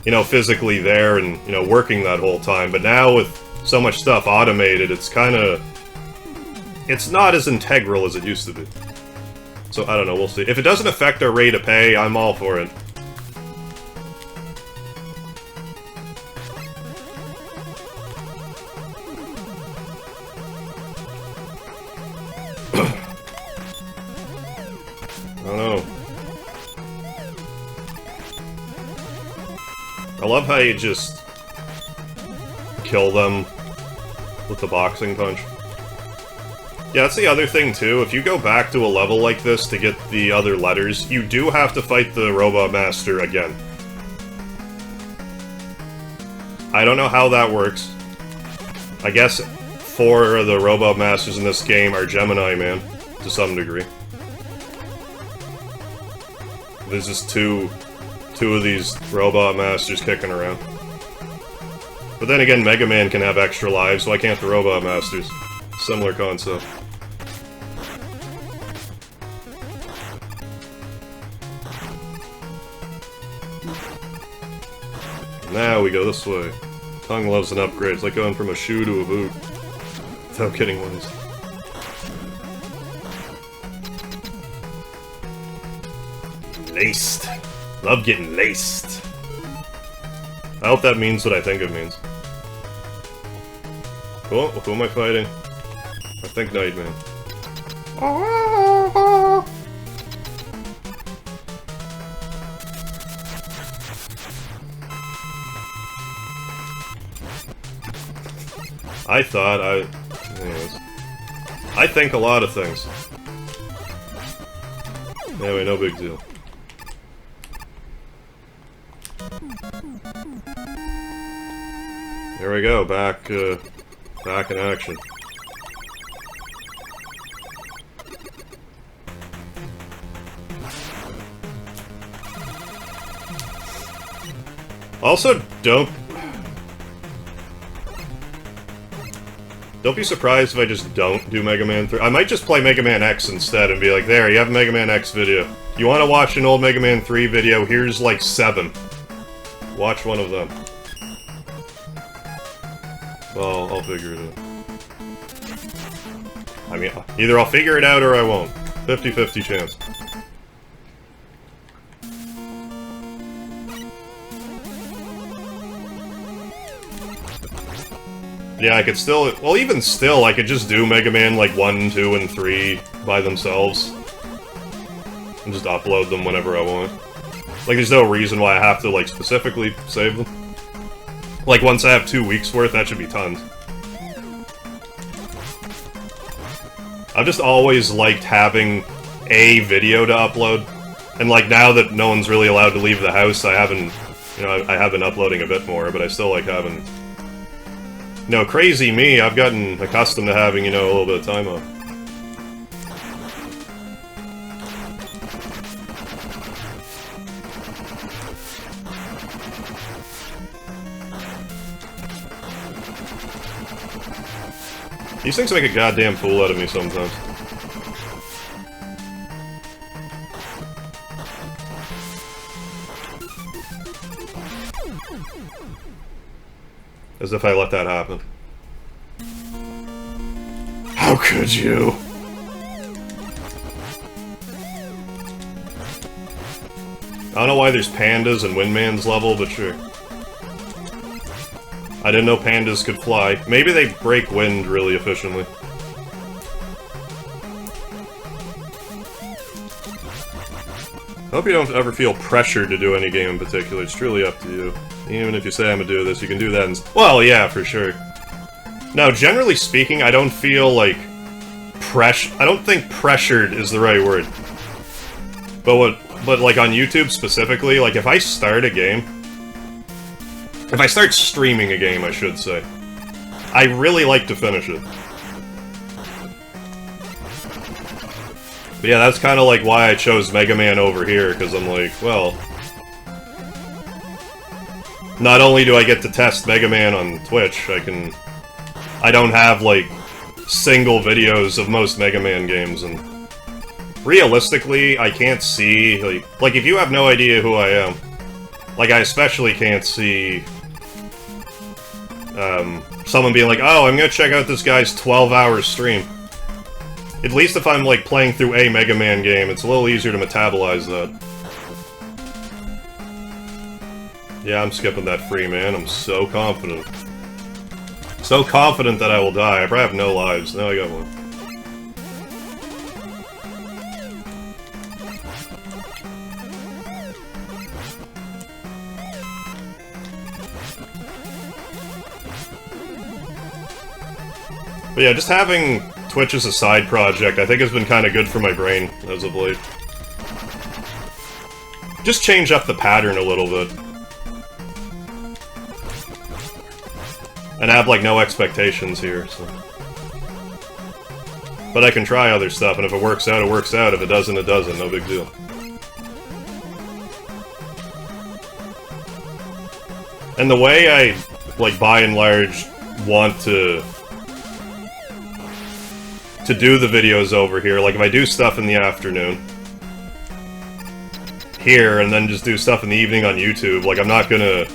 Speaker 1: you know, physically there and, you know, working that whole time. But now, with so much stuff automated, it's kind of... It's not as integral as it used to be. So, I don't know, we'll see. If it doesn't affect our rate of pay, I'm all for it. I don't know. I love how you just kill them with the boxing punch. Yeah, that's the other thing, too. If you go back to a level like this to get the other letters, you do have to fight the Robot Master again. I don't know how that works. I guess 4 of the Robot Masters in this game are Gemini Man, to some degree. There's just two of these Robot Masters kicking around. But then again, Mega Man can have extra lives, so why can't the Robot Masters? Similar concept. Now we go this way. Tongue loves an upgrade. It's like going from a shoe to a boot. Without getting one. Laced. Love getting laced. I hope that means what I think it means. Cool. Who am I fighting? I think Nightman. Anyways. I think a lot of things. Anyway, no big deal. Here we go, back in action. Also, don't be surprised if I just don't do Mega Man 3. I might just play Mega Man X instead and be like, there, you have a Mega Man X video. You want to watch an old Mega Man 3 video? Here's like 7. Watch one of them. Well, I'll figure it out. I mean, either I'll figure it out or I won't. 50-50 chance. Yeah, I could still... Well, even still, I could just do Mega Man, like, 1, 2, and 3 by themselves. And just upload them whenever I want. Like, there's no reason why I have to, like, specifically save them. Like, once I have 2 weeks worth, that should be tons. I've just always liked having a video to upload. And, like, now that no one's really allowed to leave the house, I haven't... You know, I have been uploading a bit more, but I still like having... You know, crazy me, I've gotten accustomed to having, you know, a little bit of time off. These things make a goddamn fool out of me sometimes. As if I let that happen. How could you? I don't know why there's pandas in Windman's level, but sure. I didn't know pandas could fly. Maybe they break wind really efficiently. I hope you don't ever feel pressured to do any game in particular. It's truly up to you. Even if you say I'm gonna do this, you can do that and... Well, yeah, for sure. No, generally speaking, I don't feel like... I don't think pressured is the right word. But like on YouTube specifically, like if I start a game... If I start streaming a game, I should say. I really like to finish it. But yeah, that's kind of like why I chose Mega Man over here, because I'm like, well... Not only do I get to test Mega Man on Twitch, I don't have, like, single videos of most Mega Man games, and... Realistically, I can't see, like, if you have no idea who I am, like, I especially can't see... someone being like, oh, I'm gonna check out this guy's 12-hour stream. At least if I'm, like, playing through a Mega Man game, it's a little easier to metabolize that. Yeah, I'm skipping that free, man. I'm so confident. So confident that I will die. I probably have no lives. Now I got one. But yeah, just having Twitch as a side project, I think has been kind of good for my brain as of late. Just change up the pattern a little bit. And have, like, no expectations here, so... But I can try other stuff, and if it works out, it works out. If it doesn't, it doesn't. No big deal. And the way I, like, by and large, want to do the videos over here, like, if I do stuff in the afternoon, here, and then just do stuff in the evening on YouTube, like, I'm not gonna...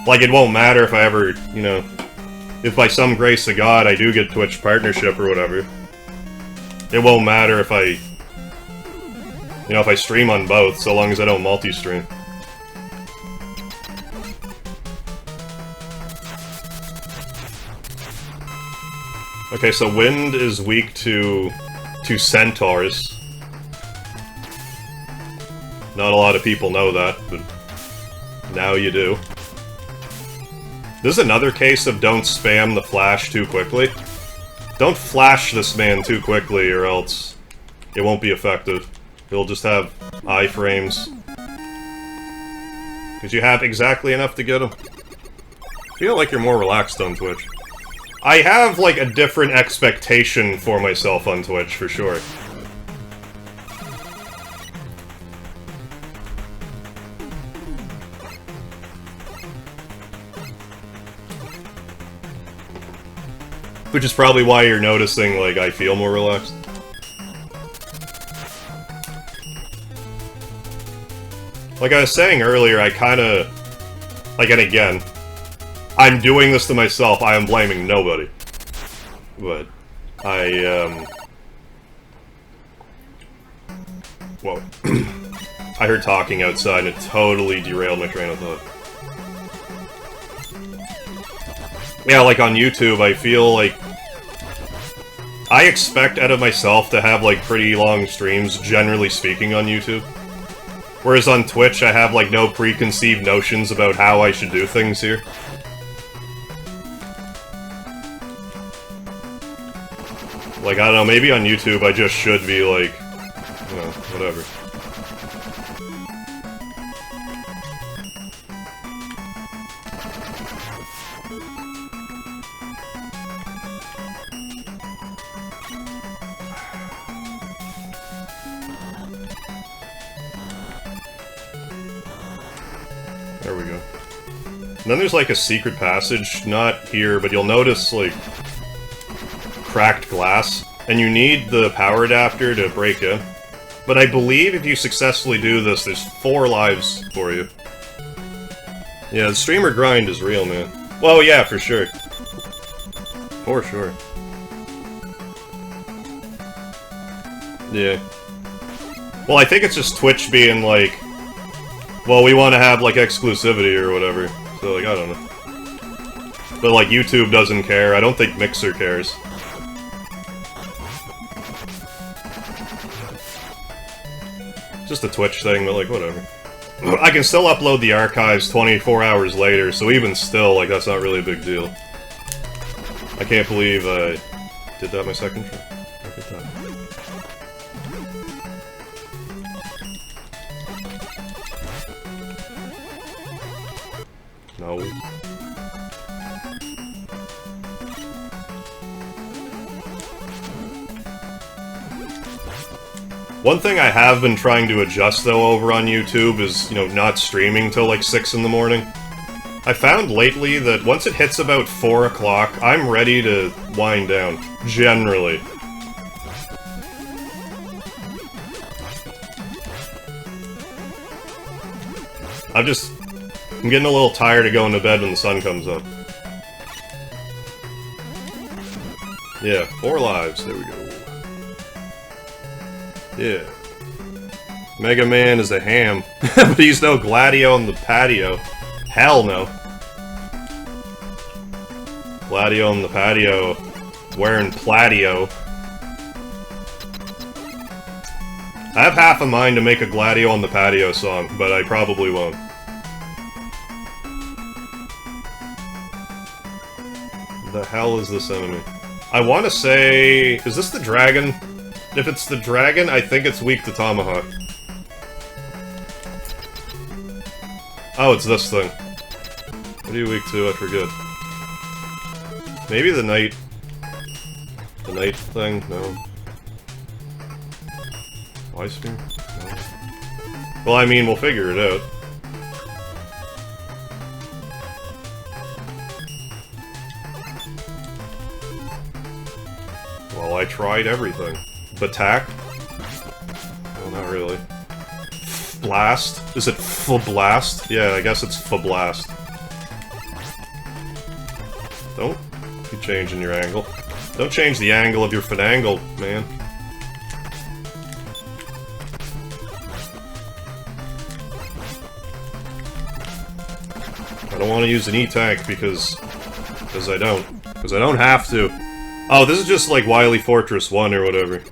Speaker 1: Like, it won't matter if I ever, you know, if by some grace of God I do get Twitch partnership or whatever. It won't matter if I, you know, if I stream on both, so long as I don't multi-stream. Okay, so wind is weak to centaurs. Not a lot of people know that, but now you do. This is another case of don't spam the flash too quickly. Don't flash this man too quickly or else it won't be effective. He'll just have iframes. Did you have exactly enough to get him? I feel like you're more relaxed on Twitch. I have, like, a different expectation for myself on Twitch, for sure. Which is probably why you're noticing, like, I feel more relaxed. Like I was saying earlier, I kinda... Like, and again, I'm doing this to myself, I am blaming nobody. But, whoa. I heard talking outside and it totally derailed my train of thought. Yeah, like on YouTube, I feel like... I expect out of myself to have, like, pretty long streams, generally speaking, on YouTube. Whereas on Twitch, I have, like, no preconceived notions about how I should do things here. Like, I don't know, maybe on YouTube I just should be, like, you know, whatever. There we go. And then there's, like, a secret passage, not here, but you'll notice, like, cracked glass, and you need the power adapter to break it. But I believe if you successfully do this, there's 4 lives for you. Yeah, the streamer grind is real, man. Well, yeah, for sure. For sure. Yeah. Well, I think it's just Twitch being like, well, we want to have, like, exclusivity or whatever. So, like, I don't know. But, like, YouTube doesn't care. I don't think Mixer cares. Just a Twitch thing, but, like, whatever. I can still upload the archives 24 hours later, so even still, like, that's not really a big deal. I can't believe I did that my second try. Look at that. No. One thing I have been trying to adjust, though, over on YouTube is, you know, not streaming till, like, 6 in the morning. I found lately that once it hits about 4 o'clock, I'm ready to wind down. Generally. I'm getting a little tired of going to bed when the sun comes up. Yeah, 4 lives. There we go. Yeah. Megaman is a ham. But he's no Gladio on the patio. Hell no. Gladio on the patio. Wearing Pladio. I have half a mind to make a Gladio on the patio song, but I probably won't. The hell is this enemy? I want to say... Is this the dragon? If it's the dragon, I think it's weak to Tomahawk. Oh, it's this thing. What are you weak to? I forget. Maybe the knight... The knight thing? No. Why spear? No. Well, I mean, we'll figure it out. Well, I tried everything. Attack? Well, not really. Blast? Is it F-Blast? Yeah, I guess it's F-Blast. Don't be changing your angle. Don't change the angle of your finangle, man. I don't want to use an E-Tank because I don't. Because I don't have to. Oh, this is just like Wily Fortress 1 or whatever.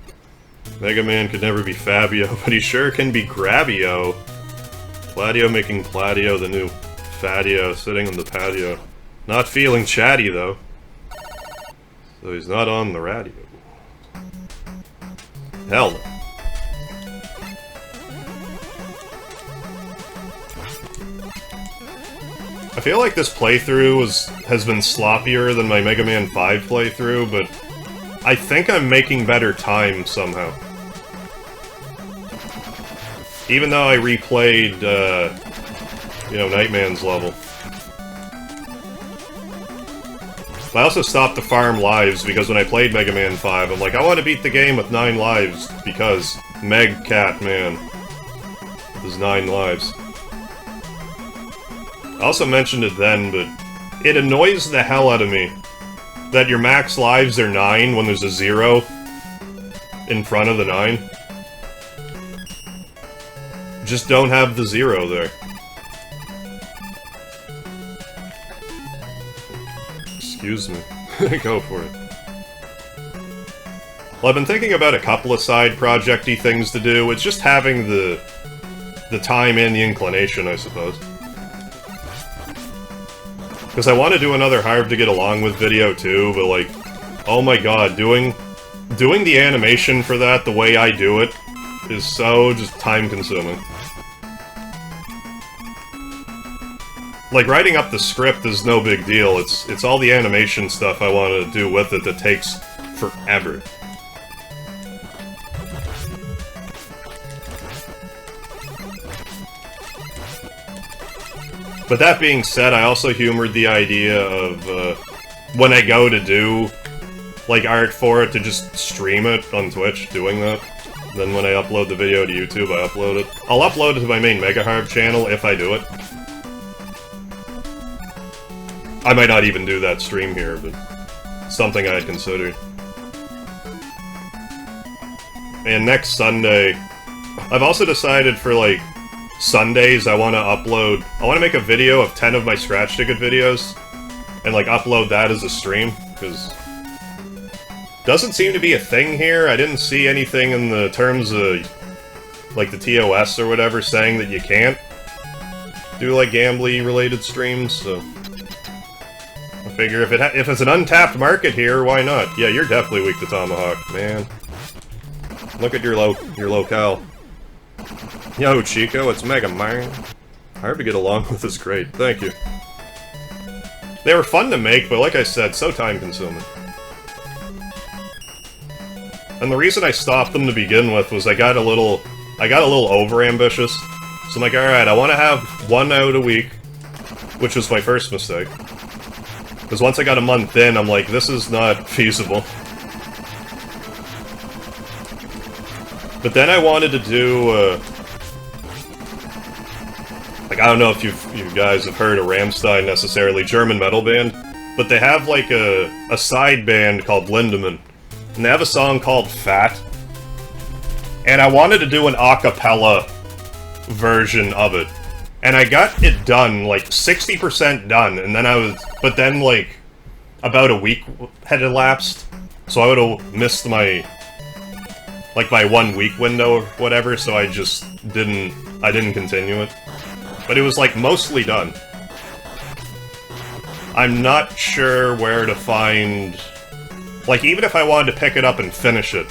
Speaker 1: Megaman could never be Fabio, but he sure can be Grabio. Gladio making Gladio the new Fadio, sitting on the patio. Not feeling chatty, though. So he's not on the radio. Hell no. I feel like this playthrough has been sloppier than my Mega Man 5 playthrough, but I think I'm making better time somehow. Even though I replayed, you know, Nightman's level. I also stopped to farm lives because when I played Mega Man 5, I'm like, I want to beat the game with 9 lives because Meg Cat Man is 9 lives. I also mentioned it then, but it annoys the hell out of me that your max lives are 9 when there's a 0 in front of the 9. Just don't have the 0 there. Excuse me. Go for it. Well, I've been thinking about a couple of side project-y things to do. It's just having the time and the inclination, I suppose. Because I want to do another Hard to Get Along With video too, but like, oh my god, doing the animation for that the way I do it is so just time-consuming. Like, writing up the script is no big deal, it's all the animation stuff I want to do with it that takes forever. But that being said, I also humored the idea of, when I go to do, like, art for it, to just stream it on Twitch, doing that. Then when I upload the video to YouTube, I upload it. I'll upload it to my main Mega Harv channel if I do it. I might not even do that stream here, but something I had considered. And next Sunday, I've also decided for, like, Sundays I want to make a video of 10 of my scratch ticket videos, and, like, upload that as a stream, because doesn't seem to be a thing here. I didn't see anything in the terms of, like, the TOS or whatever saying that you can't do, like, gambly-related streams, so I figure if it's an untapped market here, why not? Yeah, you're definitely weak to Tomahawk, man. Look at your locale. Yo, Chico, it's Megaman. Hard to get along with is great. Thank you. They were fun to make, but like I said, so time-consuming. And the reason I stopped them to begin with was I got a little over-ambitious. So I'm like, alright, I want to have 1 out a week, which was my first mistake. Because once I got a month in, I'm like, this is not feasible. But then I wanted to do, like, I don't know if you guys have heard of Rammstein necessarily, German metal band, but they have, like, a side band called Lindemann, and they have a song called Fat, and I wanted to do an a cappella version of it. And I got it done, like, 60% done, and then but then, like, about a week had elapsed, so I would have missed my 1 week window or whatever, so I didn't continue it. But it was, like, mostly done. I'm not sure where to find... Like, even if I wanted to pick it up and finish it,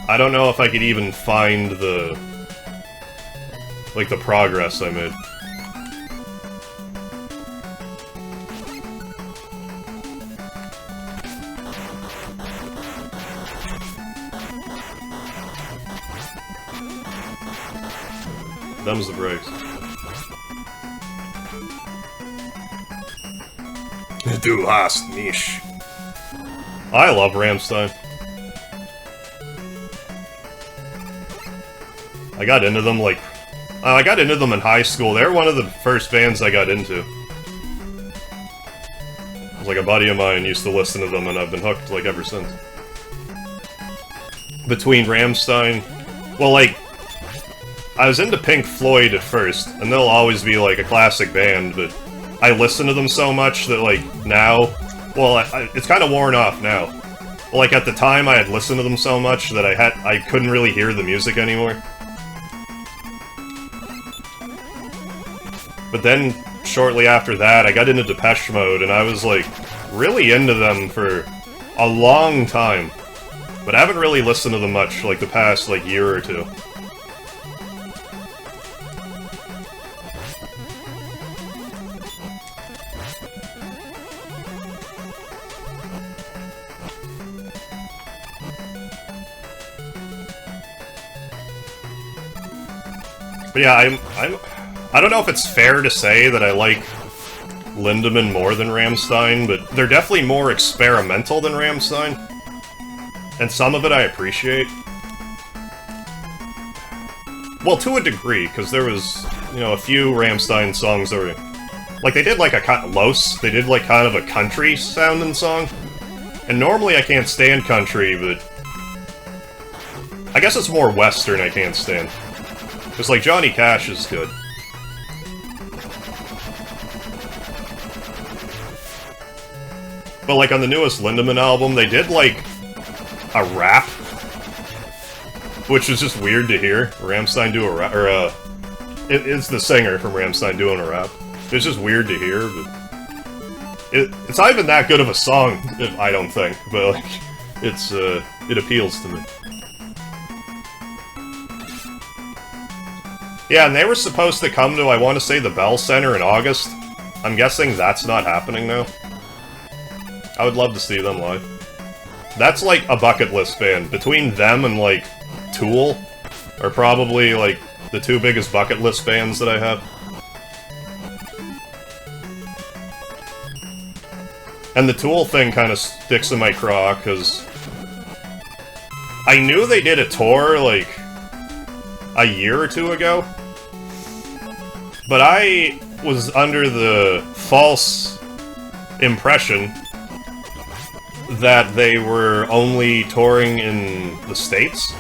Speaker 1: I don't know if I could even find the... like, the progress I made. Them's the breaks. Du hast mich. I love Rammstein. I got into them, like... I got into them in high school. They were one of the first bands I got into. I was Like, a buddy of mine used to listen to them, and I've been hooked, like, ever since. Between Rammstein... Well, like... I was into Pink Floyd at first, and they'll always be, like, a classic band, but... I listen to them so much that, like, now... Well, it's kind of worn off now. Like, at the time, I had listened to them so much that I couldn't really hear the music anymore. But then, shortly after that, I got into Depeche Mode, and I was, like, really into them for a long time. But I haven't really listened to them much, like, the past, like, year or two. But yeah, I don't know if it's fair to say that I like Lindemann more than Rammstein, but they're definitely more experimental than Rammstein. And some of it I appreciate. Well, to a degree, because there was, you know, a few Rammstein songs that were... Like, they did like a... Los, they did like kind of a country-sounding song. And normally I can't stand country, but... I guess it's more Western I can't stand. Because, like, Johnny Cash is good. But, like, on the newest Lindemann album, they did, like, a rap. Which is just weird to hear. Rammstein do a rap, or, it's the singer from Rammstein doing a rap. It's just weird to hear, but... It's not even that good of a song, I don't think. But, like, it appeals to me. Yeah, and they were supposed to come to, I want to say, the Bell Center in August. I'm guessing that's not happening now. I would love to see them live. That's like a bucket list band. Between them and, like, Tool are probably, like, the two biggest bucket list bands that I have. And the Tool thing kind of sticks in my craw, because... I knew they did a tour, like, a year or two ago. But I was under the false impression that they were only touring in the States.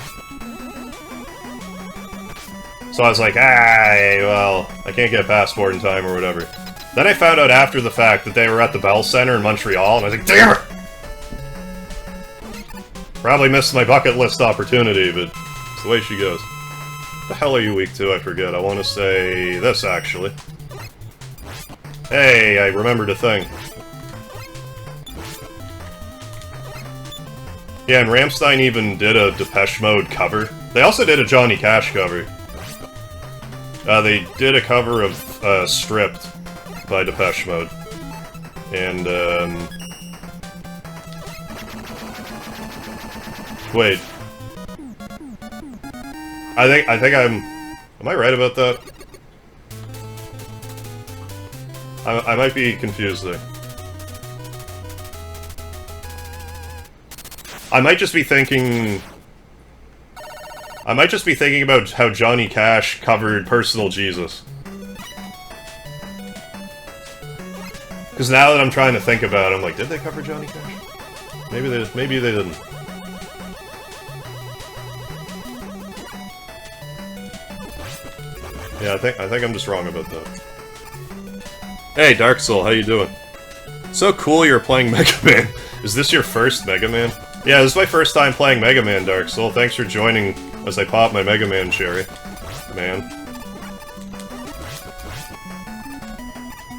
Speaker 1: So I was like, well, I can't get a passport in time or whatever. Then I found out after the fact that they were at the Bell Center in Montreal, and I was like, damn it! Probably missed my bucket list opportunity, but it's the way she goes. The hell are you weak to? I forget. I want to say this, actually. Hey, I remembered a thing. Yeah, and Rammstein even did a Depeche Mode cover. They also did a Johnny Cash cover. They did a cover of Stripped by Depeche Mode. And, wait. I think I'm... Am I right about that? I might be confused there. I might just be thinking about how Johnny Cash covered Personal Jesus. Because now that I'm trying to think about it, I'm like, did they cover Johnny Cash? Maybe they didn't. Yeah, I think I'm just wrong about that. Hey, Dark Soul, how you doing? So cool you're playing Mega Man. Is this your first Mega Man? Yeah, this is my first time playing Mega Man, Dark Soul. Thanks for joining as I pop my Mega Man cherry. Man.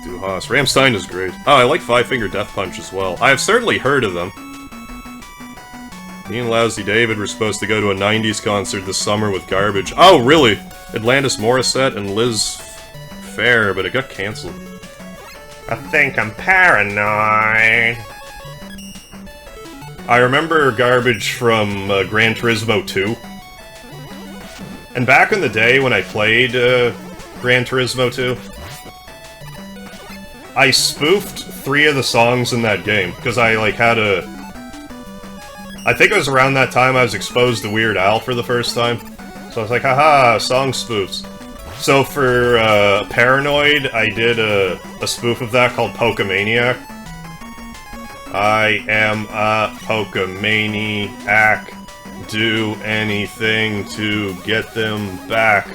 Speaker 1: Duhas. Rammstein is great. Oh, I like Five Finger Death Punch as well. I have certainly heard of them. Me and Lousy David were supposed to go to a 90s concert this summer with Garbage. Oh, really? Atlantis Morissette and Liz Fair, but it got cancelled. I think I'm paranoid. I remember Garbage from Gran Turismo 2. And back in the day when I played Gran Turismo 2, I spoofed 3 of the songs in that game, because I, like, had a... I think it was around that time I was exposed to Weird Al for the first time. So I was like, haha, song spoofs. So for Paranoid, I did a spoof of that called Pokemaniac. I am a Pokemaniac. Do anything to get them back.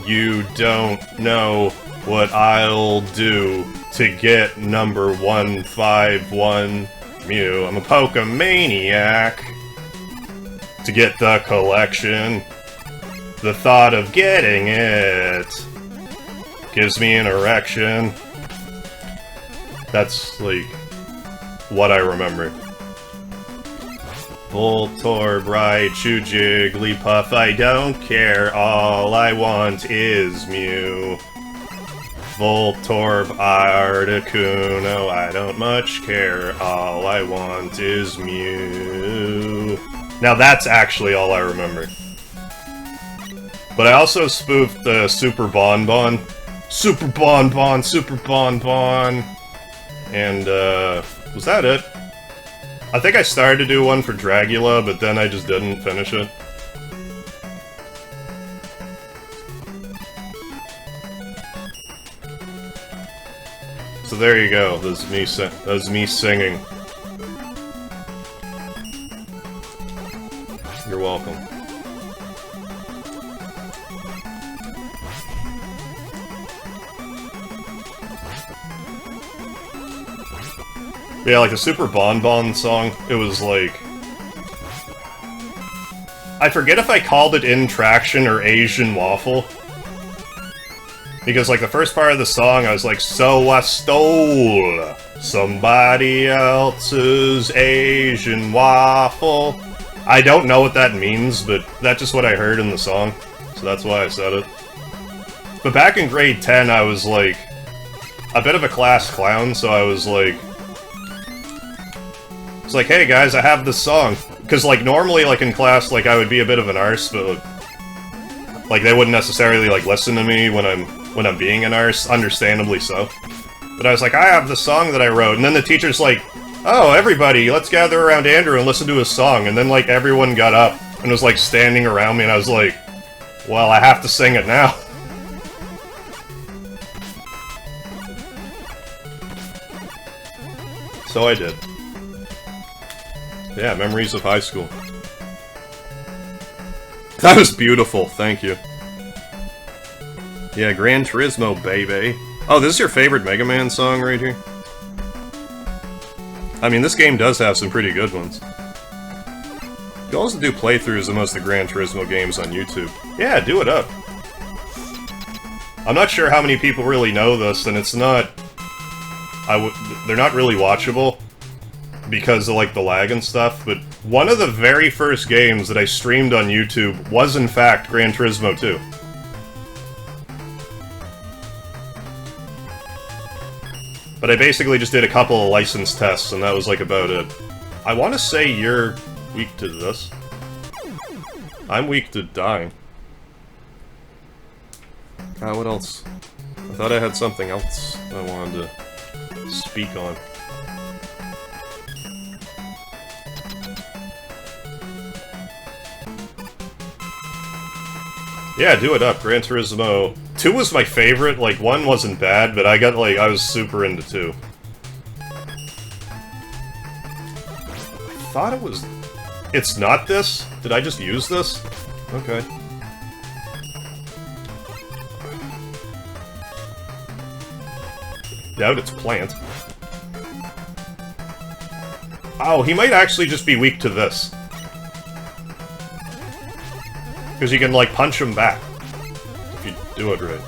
Speaker 1: You don't know what I'll do to get number 151 Mew. I'm a Pokemaniac. To get the collection. The thought of getting it gives me an erection. That's, like, what I remember. Voltorb, Raichu, Jigglypuff, I don't care, all I want is Mew. Voltorb, Articuno, I don't much care, all I want is Mew. Now that's actually all I remember. But I also spoofed the Super Bonbon. Super Bonbon, Super Bonbon! And, was that it? I think I started to do one for Dragula, but then I just didn't finish it. So there you go. That's me singing. You're welcome. Yeah, like the Super Bonbon song, it was like... I forget if I called it In Traction or Asian Waffle. Because, like, the first part of the song, I was like, so I stole somebody else's Asian waffle. I don't know what that means, but that's just what I heard in the song, so that's why I said it. But back in grade 10, I was, like, a bit of a class clown, so I was like... It's like, hey guys, I have this song. Because, like, normally, like, in class, like, I would be a bit of an arse, but, like, they wouldn't necessarily, like, listen to me when I'm being an arse, understandably so. But I was like, I have this song that I wrote, and then the teacher's like, oh, everybody, let's gather around Andrew and listen to his song. And then, like, everyone got up and was, like, standing around me, and I was like, well, I have to sing it now. So I did. Yeah, memories of high school. That was beautiful, thank you. Yeah, Gran Turismo, baby. Oh, this is your favorite Megaman song right here? I mean, this game does have some pretty good ones. You can also do playthroughs of most of the Gran Turismo games on YouTube. Yeah, do it up. I'm not sure how many people really know this, and it's not... they're not really watchable. Because of, like, the lag and stuff, but one of the very first games that I streamed on YouTube was, in fact, Gran Turismo 2. But I basically just did a couple of license tests, and that was, like, about it. I want to say you're weak to this. I'm weak to dying. What else? I thought I had something else I wanted to speak on. Yeah, do it up. Gran Turismo 2 was my favorite. Like, 1 wasn't bad, but I was super into 2. I thought it was... It's not this? Did I just use this? Okay. Doubt it's plant. Oh, he might actually just be weak to this. Because you can, like, punch him back. If you do it right.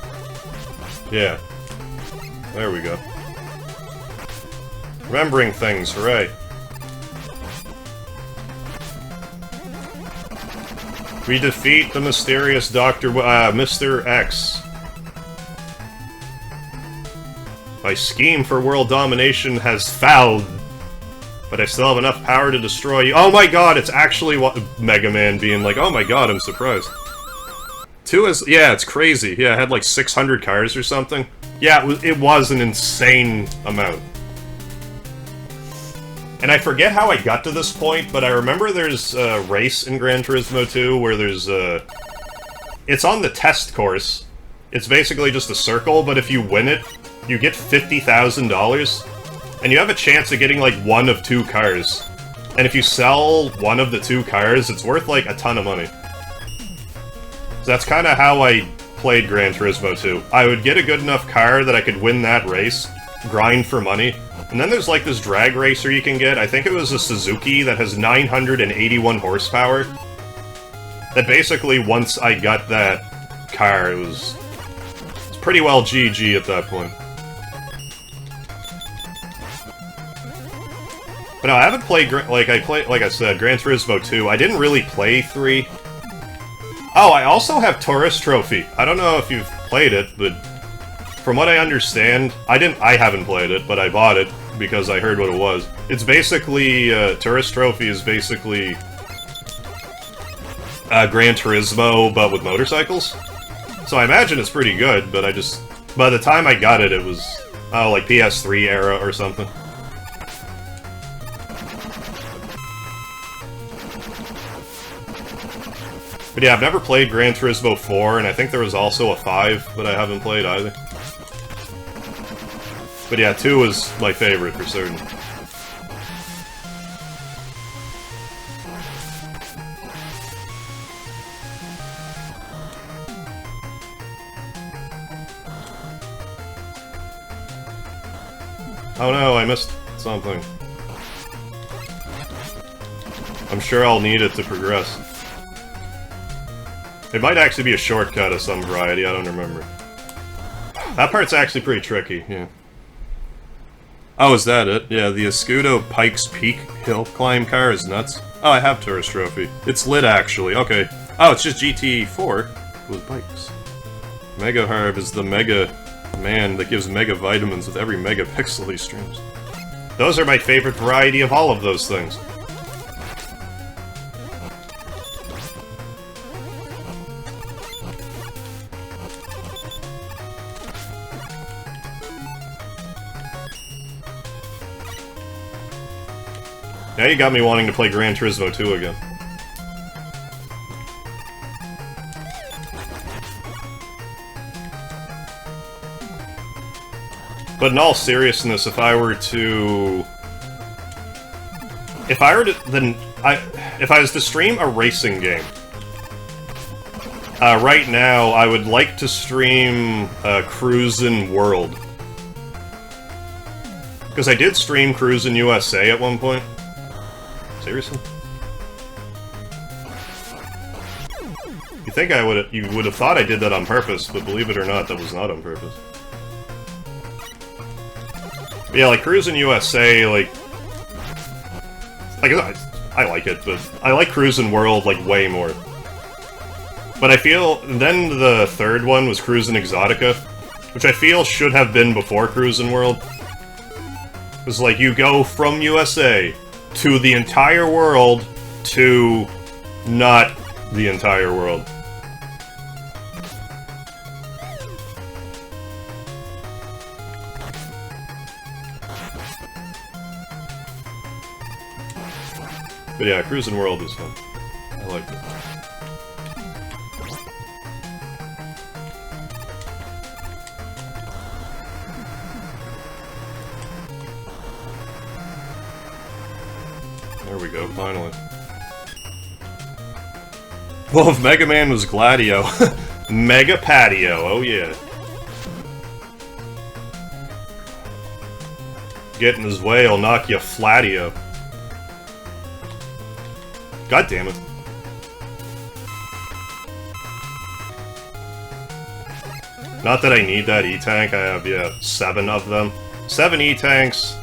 Speaker 1: Yeah. There we go. Remembering things, hooray. We defeat the mysterious Mr. X. My scheme for world domination has failed. But I still have enough power to destroy you. Oh my god, it's actually Mega Man being like, oh my god, I'm surprised. 2 is... Yeah, it's crazy. Yeah, it had like 600 cars or something. Yeah, it was an insane amount. And I forget how I got to this point, but I remember there's a race in Gran Turismo 2 where there's a... It's on the test course. It's basically just a circle, but if you win it, you get $50,000. And you have a chance of getting, like, one of 2 cars. And if you sell one of the 2 cars, it's worth, like, a ton of money. So that's kind of how I played Gran Turismo 2. I would get a good enough car that I could win that race, grind for money, and then there's, like, this drag racer you can get. I think it was a Suzuki that has 981 horsepower. That basically, once I got that car, it's pretty well GG at that point. But no, I haven't played, like I said, Gran Turismo 2. I didn't really play 3. Oh, I also have Tourist Trophy. I don't know if you've played it, but from what I understand, I haven't played it, but I bought it because I heard what it was. It's basically, Tourist Trophy is basically Gran Turismo, but with motorcycles. So I imagine it's pretty good, but by the time I got it, it was, like PS3 era or something. But yeah, I've never played Gran Turismo 4, and I think there was also a 5 that I haven't played either. But yeah, 2 is my favorite for certain. Oh no, I missed something. I'm sure I'll need it to progress. It might actually be a shortcut of some variety, I don't remember. That part's actually pretty tricky, yeah. Oh, is that it? Yeah, the Escudo Pikes Peak hill climb car is nuts. Oh, I have Tourist Trophy. It's lit, actually. Okay. Oh, it's just GT4 with bikes. Mega Harv is the Mega Man that gives Mega Vitamins with every megapixel he streams. Those are my favorite variety of all of those things. Now you got me wanting to play Gran Turismo 2 again. But in all seriousness, if I was to stream a racing game, right now I would like to stream Cruisin' World. Because I did stream Cruisin' USA at one point. Seriously? You would have thought I did that on purpose, but believe it or not, that was not on purpose. But yeah, like Cruisin' USA, like I like it, but I like Cruisin' World like way more. But I feel then the third one was Cruisin' Exotica, which I feel should have been before Cruisin' World. It's like you go from USA to the entire world to not the entire world. But yeah, Cruisin' World is fun. I like it. There we go, finally. Well, if Megaman was Gladio, Mega Patio, oh yeah. Get in his way, I'll knock you flatio. God damn it. Not that I need that E-Tank, I have, yeah, 7 of them. 7 E-Tanks,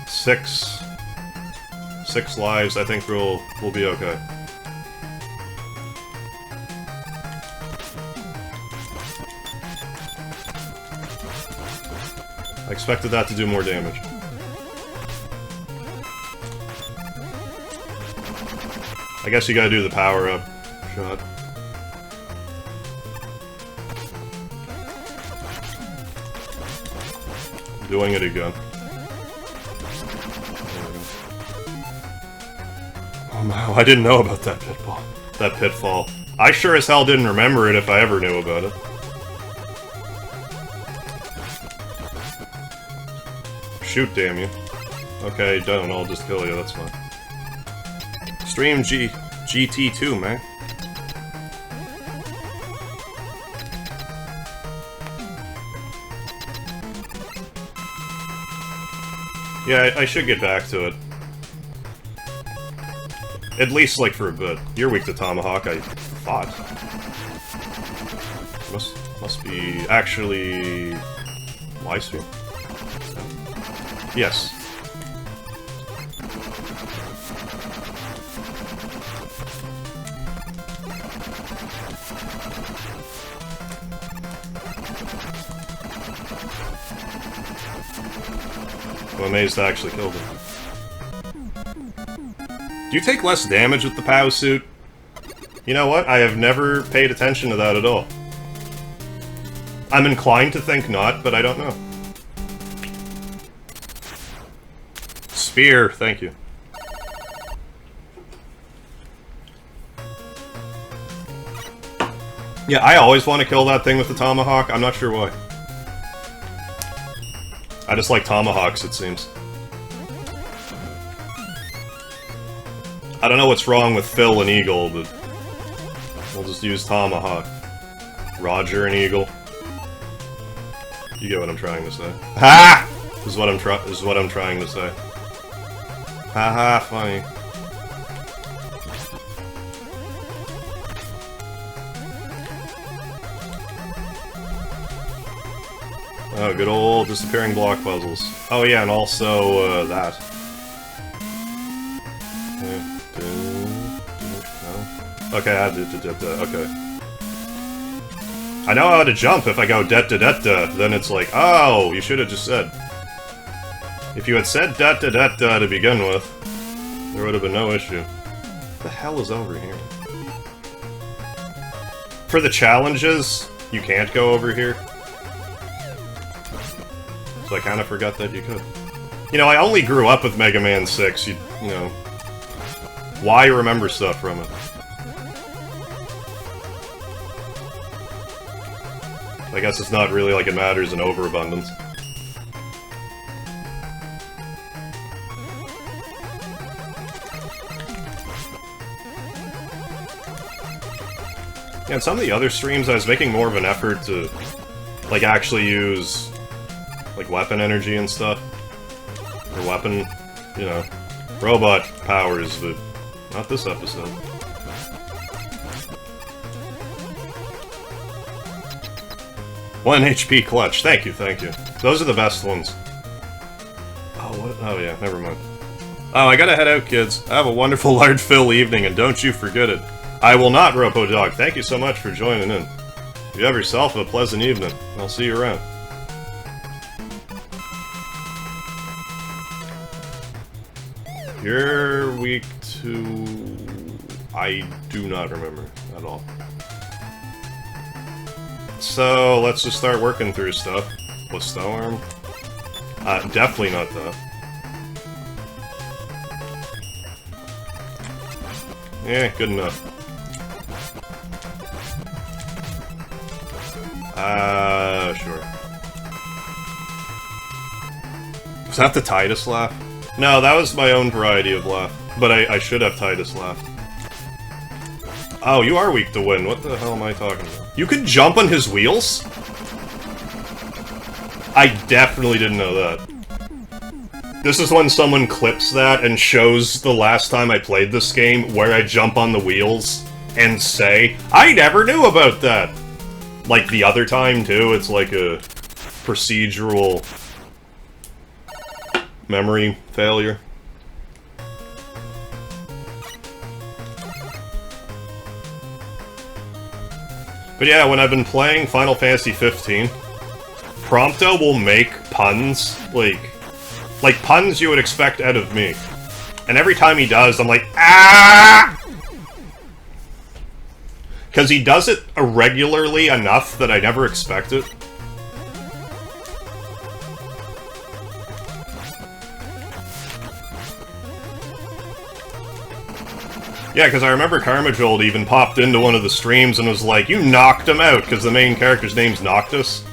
Speaker 1: 6 lives, I think we'll be okay. I expected that to do more damage. I guess you gotta do the power-up shot. I'm doing it again. Oh no, I didn't know about that pitfall. I sure as hell didn't remember it if I ever knew about it. shoot, damn you. Okay, don't. I'll just kill you, that's fine. Stream GT2, man. Yeah, I should get back to it. At least, like, for a bit. You're weak to Tomahawk, I thought. Must be... actually... livestream? Yes. I'm amazed I actually killed him. Do you take less damage with the POW suit? You know what? I have never paid attention to that at all. I'm inclined to think not, but I don't know. Spear, thank you. Yeah, I always want to kill that thing with the Tomahawk. I'm not sure why. I just like Tomahawks, it seems. I don't know what's wrong with Phil and Eagle, but we'll just use Tomahawk. Roger and Eagle. You get what I'm trying to say. Ha! Is what I'm trying to say. Haha, funny. Oh, good old disappearing block puzzles. Oh yeah, and also, that. Okay, okay. I know how to jump if I go da-da-da-da, then it's like, oh, you should have just said. If you had said da-da-da-da to begin with, there would have been no issue. What the hell is over here? For the challenges, you can't go over here. So I kind of forgot that you could. You know, I only grew up with Mega Man 6, you know. Why remember stuff from it? I guess it's not really like it matters in overabundance. Yeah, in some of the other streams I was making more of an effort to, like, actually use, like, weapon energy and stuff. Or weapon, you know, robot powers, but not this episode. One HP clutch. Thank you, thank you. Those are the best ones. Oh, what? Oh, yeah, never mind. Oh, I gotta head out, kids. Have a wonderful large fill evening, and don't you forget it. I will not, RopoDog. Thank you so much for joining in. You have yourself a pleasant evening. I'll see you around. You're weak to... I do not remember at all. So, let's just start working through stuff. Bestow arm? Definitely not that. Yeah, good enough. Sure. Was that the Titus laugh? No, that was my own variety of laugh. But I should have Titus laugh. Oh, you are weak to wind. What the hell am I talking about? You could jump on his wheels? I definitely didn't know that. This is when someone clips that and shows the last time I played this game where I jump on the wheels and say, I never knew about that! Like the other time, too, it's like a procedural memory failure. But yeah, when I've been playing Final Fantasy 15, Prompto will make puns, like puns you would expect out of me. And every time he does, I'm like, ah! Because he does it irregularly enough that I never expect it. Yeah, because I remember Karmajold even popped into one of the streams and was like, you knocked him out, because the main character's name's Noctis.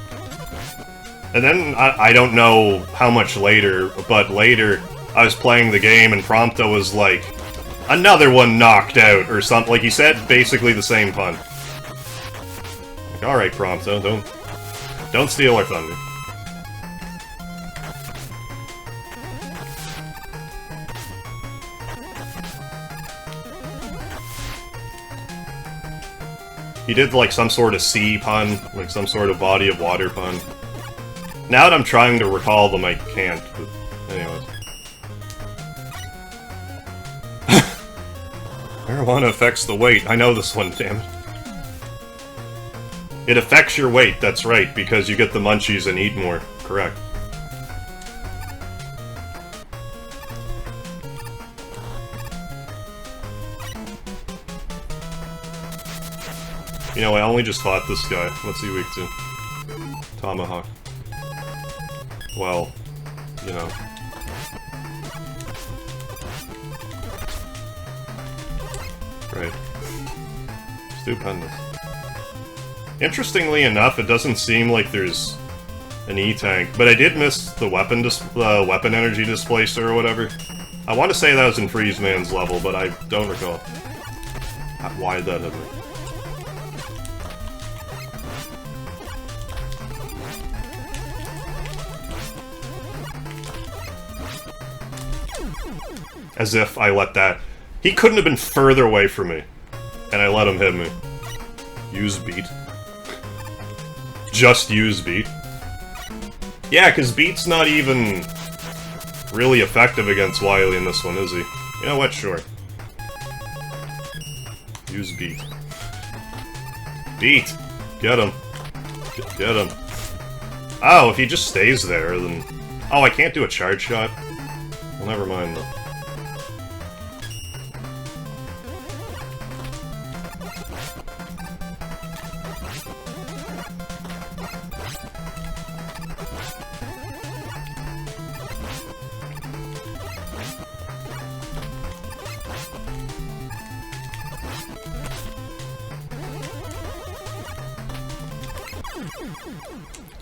Speaker 1: And then, I don't know how much later, but later, I was playing the game and Prompto was like, another one knocked out, or something. Like, he said basically the same pun. Like, alright, Prompto, don't steal our thunder. He did, like, some sort of sea pun, like some sort of body of water pun. Now that I'm trying to recall them, I can't, but anyways. Marijuana affects the weight. I know this one, damn it. It affects your weight, that's right, because you get the munchies and eat more. Correct. You know, I only just fought this guy. What's he weak to? Tomahawk. Well, you know. Right. Stupendous. Interestingly enough, it doesn't seem like there's an E-tank, but I did miss the weapon weapon energy displacer or whatever. I want to say that was in Freeze Man's level, but I don't recall. Why did that hit me? As if I let that... He couldn't have been further away from me. And I let him hit me. Use beat. Just use beat. Yeah, because beat's not even really effective against Wily in this one, is he? You know what? Sure. Use beat. Beat! Get him. Get him. Oh, if he just stays there, then... Oh, I can't do a charge shot? Well, never mind, though.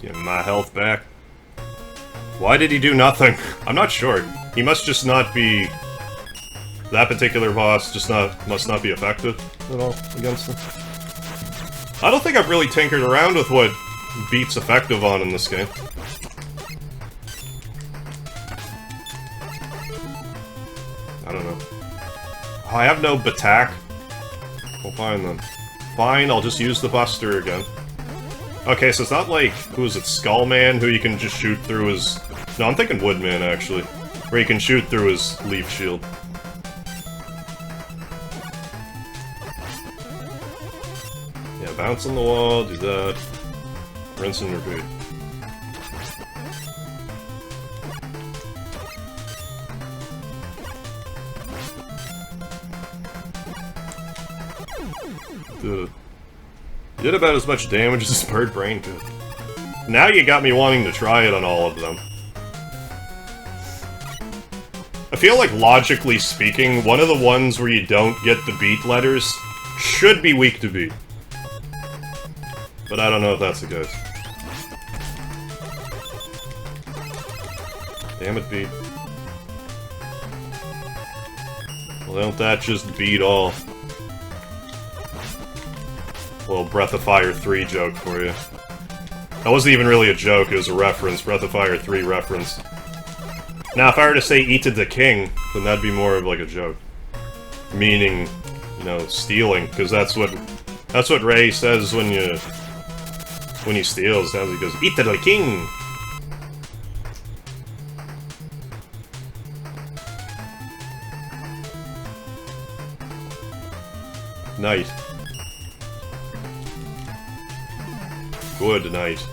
Speaker 1: Give my health back. Why did he do nothing? I'm not sure. He must just not be... That particular boss must not be effective at all against him. I don't think I've really tinkered around with what beat's effective on in this game. I don't know. Oh, I have no Batak. Well, fine then. Fine, I'll just use the Buster again. Okay, so it's not like, who is it, Skullman, who you can just shoot through his... No, I'm thinking Woodman, actually. Where you can shoot through his leaf shield. Yeah, bounce on the wall, do that. Rinse and repeat. Did it. Did about as much damage as Bird Brain could. Now you got me wanting to try it on all of them. I feel like, logically speaking, one of the ones where you don't get the beat letters should be weak to beat. But I don't know if that's the case. Damn it, beat. Well, don't that just beat all? Little Breath of Fire 3 joke for you. That wasn't even really a joke, it was a reference. Breath of Fire 3 reference. Now, if I were to say Eat the King, then that'd be more of like a joke. Meaning, you know, stealing, because that's what Ray says when he steals. He goes, Eat the King! Night. Good night.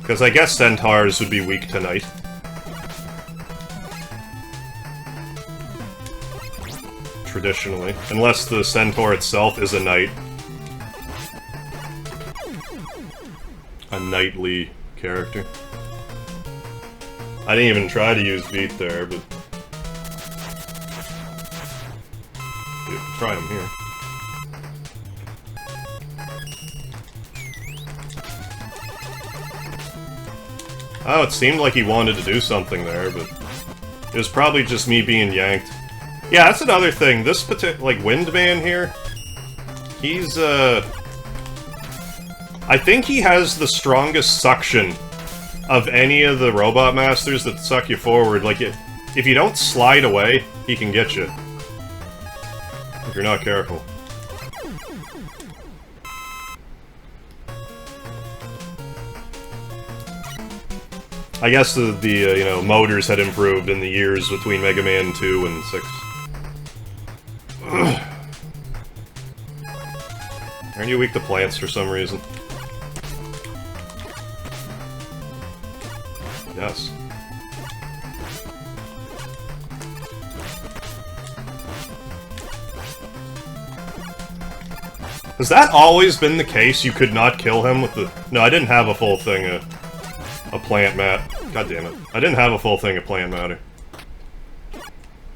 Speaker 1: Because I guess centaurs would be weak tonight. Traditionally. Unless the centaur itself is a knight. A knightly character. I didn't even try to use beat there, but... Dude, try him here. Oh, it seemed like he wanted to do something there, but it was probably just me being yanked. Yeah, that's another thing. This particular, like, Windman here, he's, I think he has the strongest suction of any of the Robot Masters that suck you forward. Like, if you don't slide away, he can get you. If you're not careful. I guess the you know, motors had improved in the years between Mega Man 2 and 6. Aren't you weak to plants for some reason? Yes. Has that always been the case? You could not kill him with the... No, I didn't have a full thing of plant mat. God damn it. I didn't have a full thing of plant matter.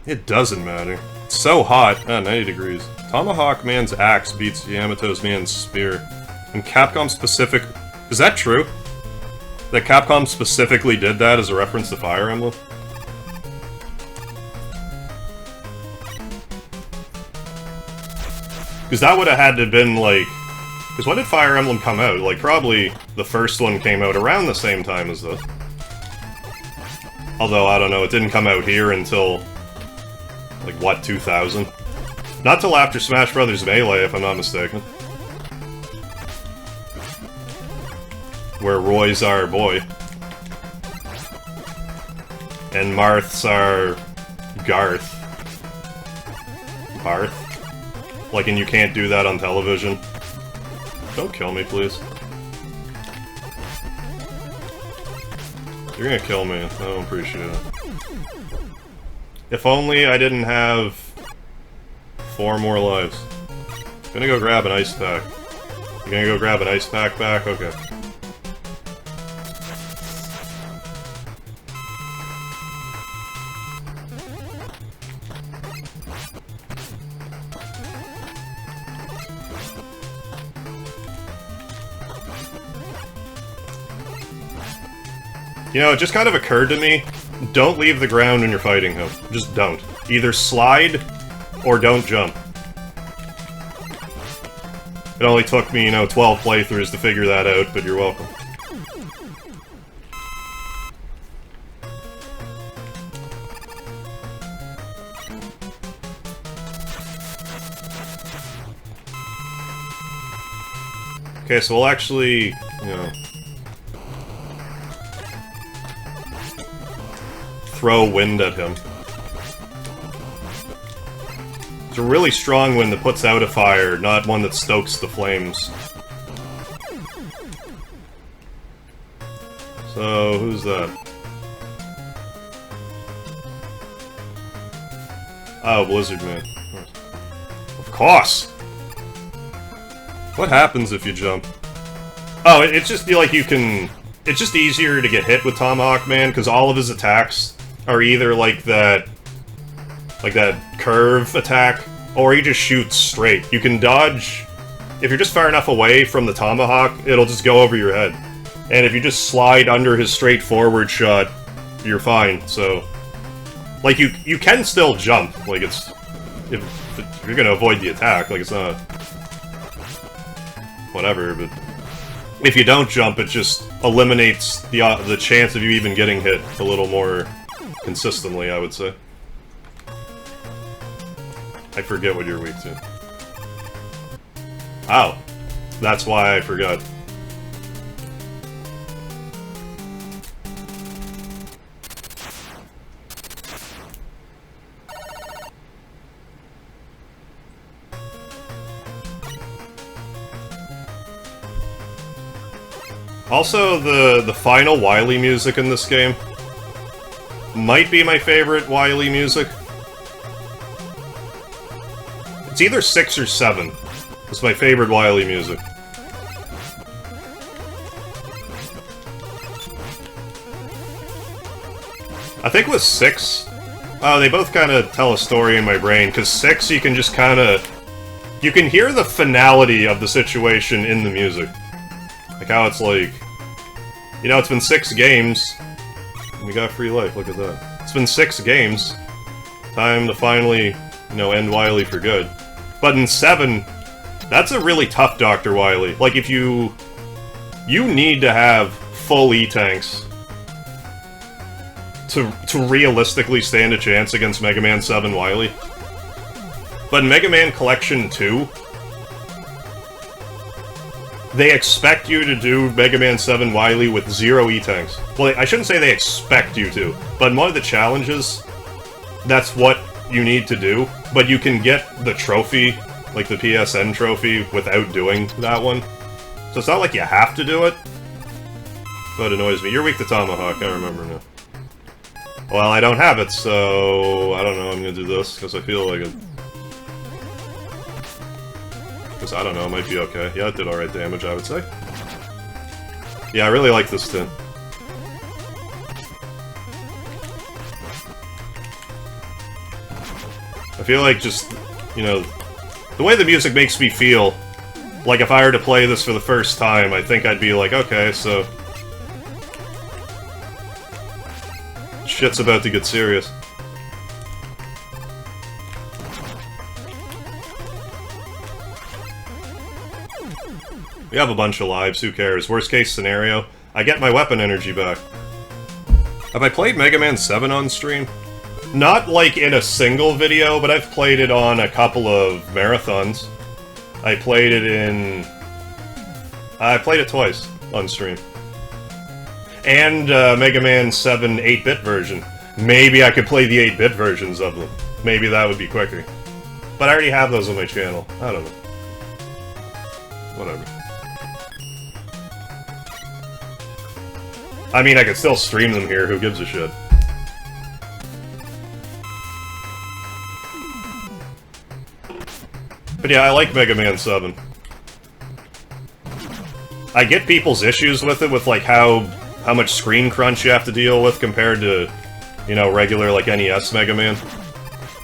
Speaker 1: It doesn't matter. It's so hot. Ah, 90 degrees. Tomahawk Man's axe beats Yamato's man's spear. And Capcom specific... Is that true? That Capcom specifically did that as a reference to Fire Emblem? Because that would have had to have been, like... Because when did Fire Emblem come out? Like, probably the first one came out around the same time as this. Although, I don't know, it didn't come out here until... like, what, 2000? Not till after Smash Bros. Melee, if I'm not mistaken. Where Roy's our boy. And Marth's our... Garth. Barth? Like, and you can't do that on television. Don't kill me, please. You're gonna kill me. I don't appreciate it. If only I didn't have 4 more lives. Gonna go grab an ice pack. You gonna go grab an ice pack back? Okay. You know, it just kind of occurred to me, don't leave the ground when you're fighting him. Just don't. Either slide, or don't jump. It only took me, you know, 12 playthroughs to figure that out, but you're welcome. Okay, so we'll actually, you know... throw wind at him. It's a really strong wind that puts out a fire, not one that stokes the flames. So, who's that? Oh, Blizzard Man. Of course! What happens if you jump? Oh, it's just like you can... It's just easier to get hit with Tomahawk Man, because all of his attacks are either like that curve attack, or he just shoots straight. You can dodge... If you're just far enough away from the Tomahawk, it'll just go over your head. And if you just slide under his straightforward shot, you're fine, so... Like, you can still jump, like, it's... If you're gonna avoid the attack, like, it's not... Whatever, but... If you don't jump, it just eliminates the chance of you even getting hit a little more consistently, I would say. I forget what you're weak to. Oh. That's why I forgot. Also, the final Wily music in this game might be my favorite Wily music. It's either 6 or 7. It's my favorite Wily music. I think with 6... Oh, they both kind of tell a story in my brain, because 6 you can just kind of... You can hear the finality of the situation in the music. Like how it's like... You know, it's been 6 games. We got free life, look at that. It's been 6 games. Time to finally, you know, end Wily for good. But in 7, that's a really tough Dr. Wily. Like, if you... You need to have full E-tanks to realistically stand a chance against Mega Man 7 Wily. But in Mega Man Collection 2, they expect you to do Mega Man 7 Wily with 0 E-tanks. Well, I shouldn't say they expect you to, but in one of the challenges, that's what you need to do. But you can get the trophy, like the PSN trophy, without doing that one. So it's not like you have to do it, but it annoys me. You're weak to Tomahawk, I remember now. Well, I don't have it, so I don't know, I'm gonna do this, because I feel like it... Because, I don't know, it might be okay. Yeah, it did alright damage, I would say. Yeah, I really like this tin. I feel like just, you know, the way the music makes me feel, like if I were to play this for the first time, I think I'd be like, okay, so... Shit's about to get serious. We have a bunch of lives, who cares? Worst case scenario, I get my weapon energy back. Have I played Mega Man 7 on stream? Not like in a single video, but I've played it on a couple of marathons. I played it in... I played it twice on stream. And Mega Man 7 8-bit version. Maybe I could play the 8-bit versions of them. Maybe that would be quicker. But I already have those on my channel. I don't know. Whatever. I mean, I could still stream them here, who gives a shit? But yeah, I like Mega Man 7. I get people's issues with it, with like how much screen crunch you have to deal with compared to, you know, regular like NES Mega Man.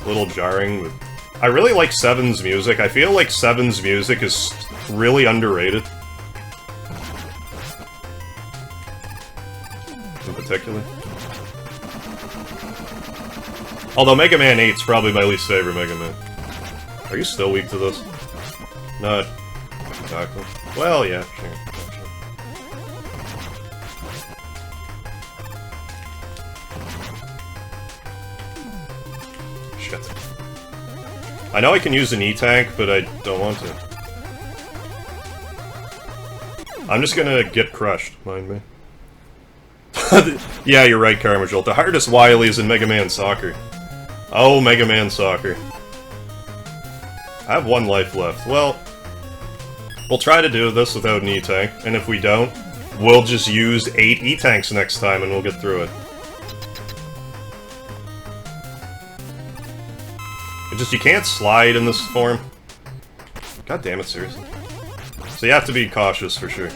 Speaker 1: A little jarring, but I really like 7's music. I feel like 7's music is really underrated. In particular. Although Mega Man 8's probably my least favorite Mega Man. Are you still weak to this? Not exactly. Well, yeah, sure. Shit. I know I can use an E-tank, but I don't want to. I'm just gonna get crushed, mind me. Yeah, you're right, Karma Jolt. The hardest Wily is in Mega Man Soccer. Oh, Mega Man Soccer. I have 1 life left. Well, we'll try to do this without an E-tank, and if we don't, we'll just use 8 E-tanks next time and we'll get through it. It just, you can't slide in this form. God damn it, seriously. So you have to be cautious for sure.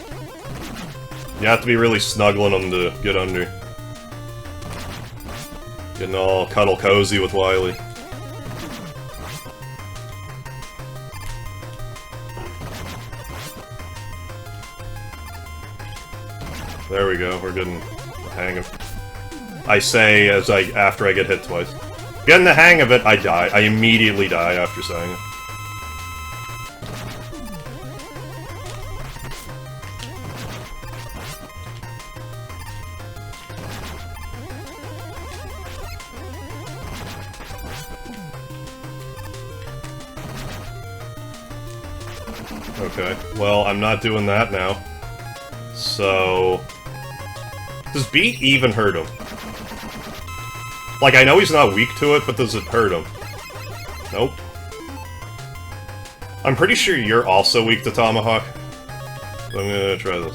Speaker 1: You have to be really snuggling them to get under. Getting all cuddle cozy with Wily. There we go, we're getting the hang of it. I say as after I get hit twice. Getting the hang of it, I die. I immediately die after saying it. Okay, well, I'm not doing that now. So... Does beat even hurt him? Like, I know he's not weak to it, but does it hurt him? Nope. I'm pretty sure you're also weak to Tomahawk. So I'm gonna try this.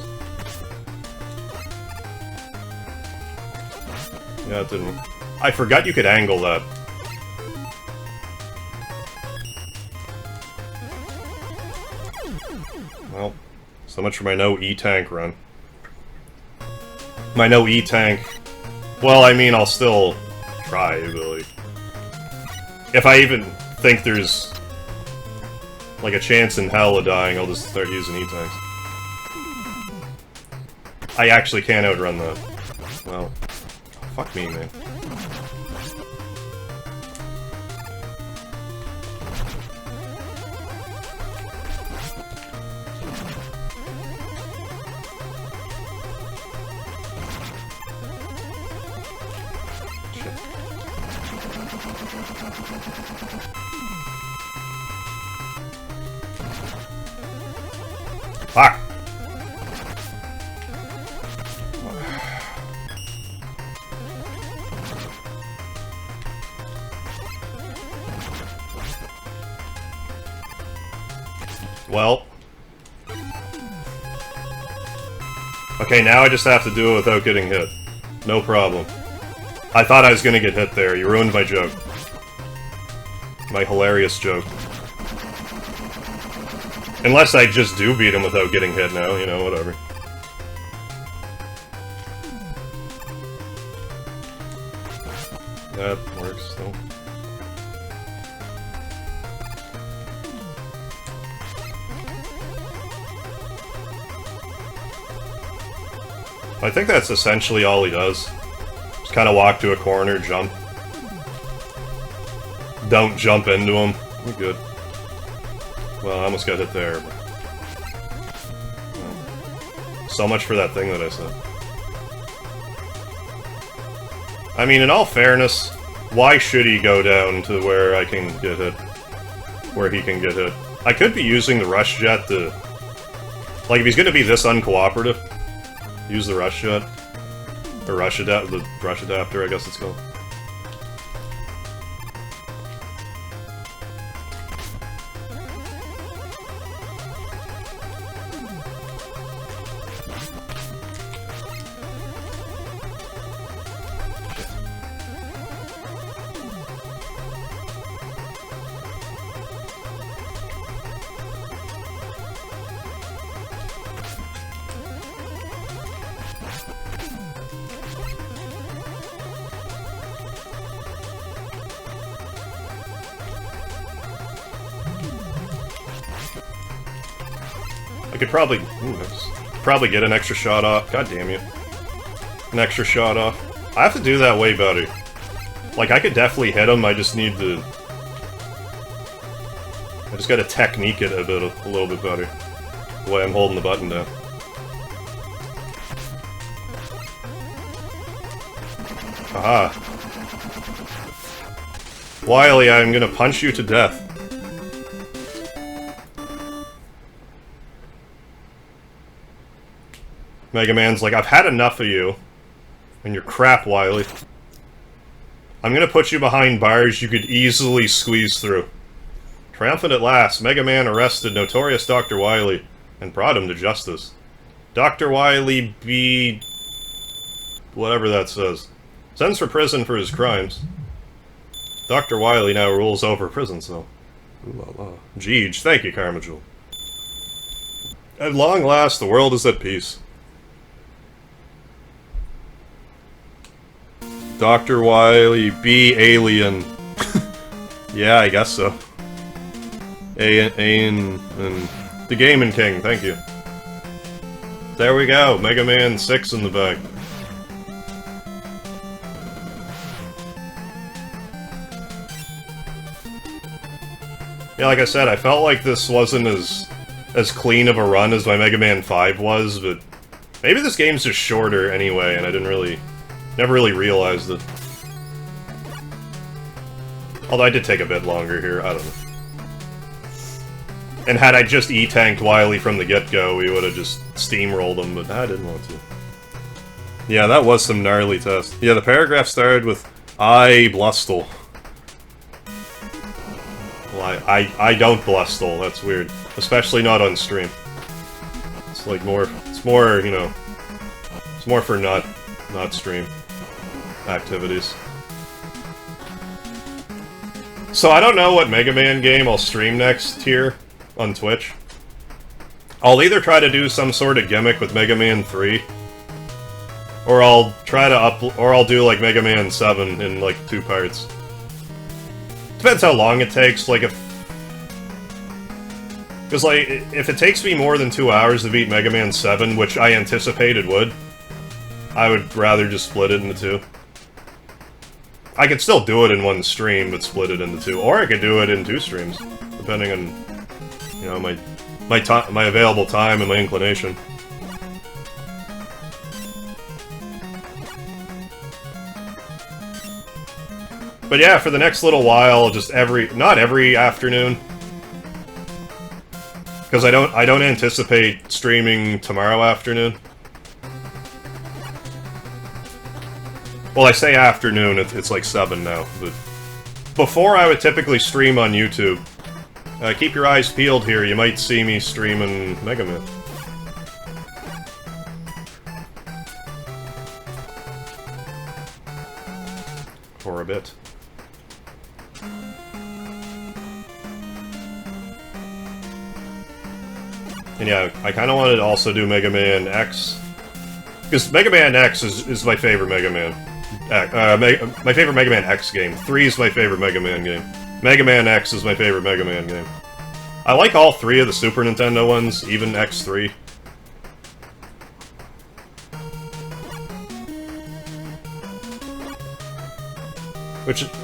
Speaker 1: Yeah, it didn't. I forgot you could angle that. Well, so much for my no E-tank run. My no E-tank... Well, I mean, I'll still try, but like... If I even think there's... like a chance in hell of dying, I'll just start using E-tanks. I actually can't outrun that. Well, fuck me, man. Fuck! Well. Okay, now I just have to do it without getting hit. No problem. I thought I was gonna get hit there. You ruined my joke. My hilarious joke. Unless I just do beat him without getting hit now, you know, whatever. That works, still. I think that's essentially all he does. Just kind of walk to a corner, jump. Don't jump into him. We're good. Well, I almost got hit there, but... well. So much for that thing that I said. I mean, in all fairness, why should he go down to where I can get hit? Where he can get hit? I could be using the rush jet to... like, if he's gonna be this uncooperative, use the rush jet. Or the rush adapter, I guess it's called. I could probably... probably get an extra shot off. God damn you. An extra shot off. I have to do that way better. Like, I could definitely hit him, I just need to... I just gotta technique it a little bit better. The way I'm holding the button down. Haha. Wily, I'm gonna punch you to death. Mega Man's like, I've had enough of you. And you're crap, Wily. I'm gonna put you behind bars you could easily squeeze through. Triumphant at last, Mega Man arrested notorious Dr. Wily and brought him to justice. Dr. Wily be... whatever that says. Sentenced for prison for his crimes. Dr. Wily now rules over prison cell. Ooh la la. Jeej, thank you, Karma Jewel. At long last, the world is at peace. Dr. Wily, be alien. Yeah, I guess so. And the Gaming King, thank you. There we go, Mega Man 6 in the back. Yeah, like I said, I felt like this wasn't as clean of a run as my Mega Man 5 was, but maybe this game's just shorter anyway, and I never really realized it. Although I did take a bit longer here, I don't know. And had I just E-tanked Wily from the get-go, we would have just steamrolled him, but I didn't want to. Yeah, that was some gnarly test. Yeah, the paragraph started with, I blustle. Well, I don't blustle, that's weird. Especially not on stream. It's like more, you know, it's more for not stream activities. So I don't know what Mega Man game I'll stream next here on Twitch. I'll either try to do some sort of gimmick with Mega Man 3, or I'll try to or I'll do like Mega Man 7 in like 2 parts. Depends how long it takes, like because like, if it takes me more than 2 hours to beat Mega Man 7, which I anticipated would, I would rather just split it into two. I could still do it in one stream, but split it into two. Or I could do it in two streams, depending on, you know, my available time and my inclination. But yeah, for the next little while, just not every afternoon, because I don't anticipate streaming tomorrow afternoon. Well, I say afternoon, it's like 7 now, but before I would typically stream on YouTube. Keep your eyes peeled here, you might see me streaming Megaman. For a bit. And yeah, I kind of wanted to also do Mega Man X. Because Mega Man X is my favorite Mega Man. My favorite Mega Man X game. 3 is my favorite Mega Man game. Mega Man X is my favorite Mega Man game. I like all 3 of the Super Nintendo ones, even X3.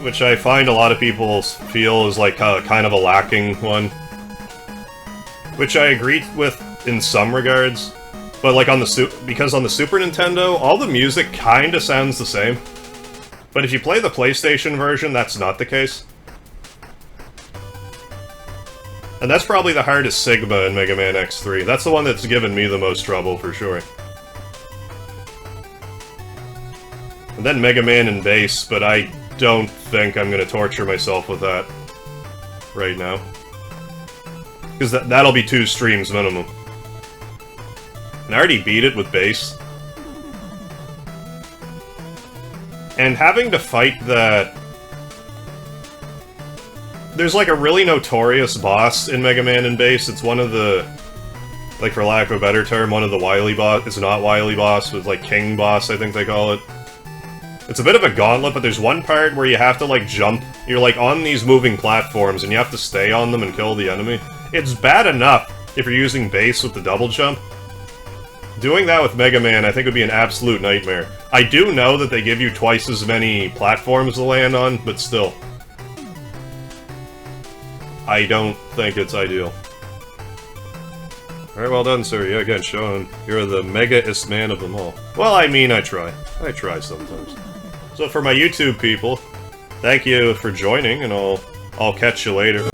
Speaker 1: Which I find a lot of people feel is like kind of a lacking one. Which I agree with in some regards. But like because on the Super Nintendo, all the music kinda sounds the same. But if you play the PlayStation version, that's not the case. And that's probably the hardest Sigma in Mega Man X3. That's the one that's given me the most trouble, for sure. And then Mega Man and Bass, but I don't think I'm gonna torture myself with that right now. Because that'll be 2 streams minimum. And I already beat it with Bass. And having to fight that... There's like a really notorious boss in Mega Man and Bass. It's one of the... Like, for lack of a better term, one of the Wily boss... It's not Wily boss, but like King boss, I think they call it. It's a bit of a gauntlet, but there's one part where you have to like jump. You're like on these moving platforms and you have to stay on them and kill the enemy. It's bad enough if you're using Bass with the double jump. Doing that with Mega Man, I think, would be an absolute nightmare. I do know that they give you twice as many platforms to land on, but still. I don't think it's ideal. Very well done, sir. Yeah, again, showing you're the mega-est man of them all. Well, I mean, I try. I try sometimes. So for my YouTube people, thank you for joining, and I'll catch you later.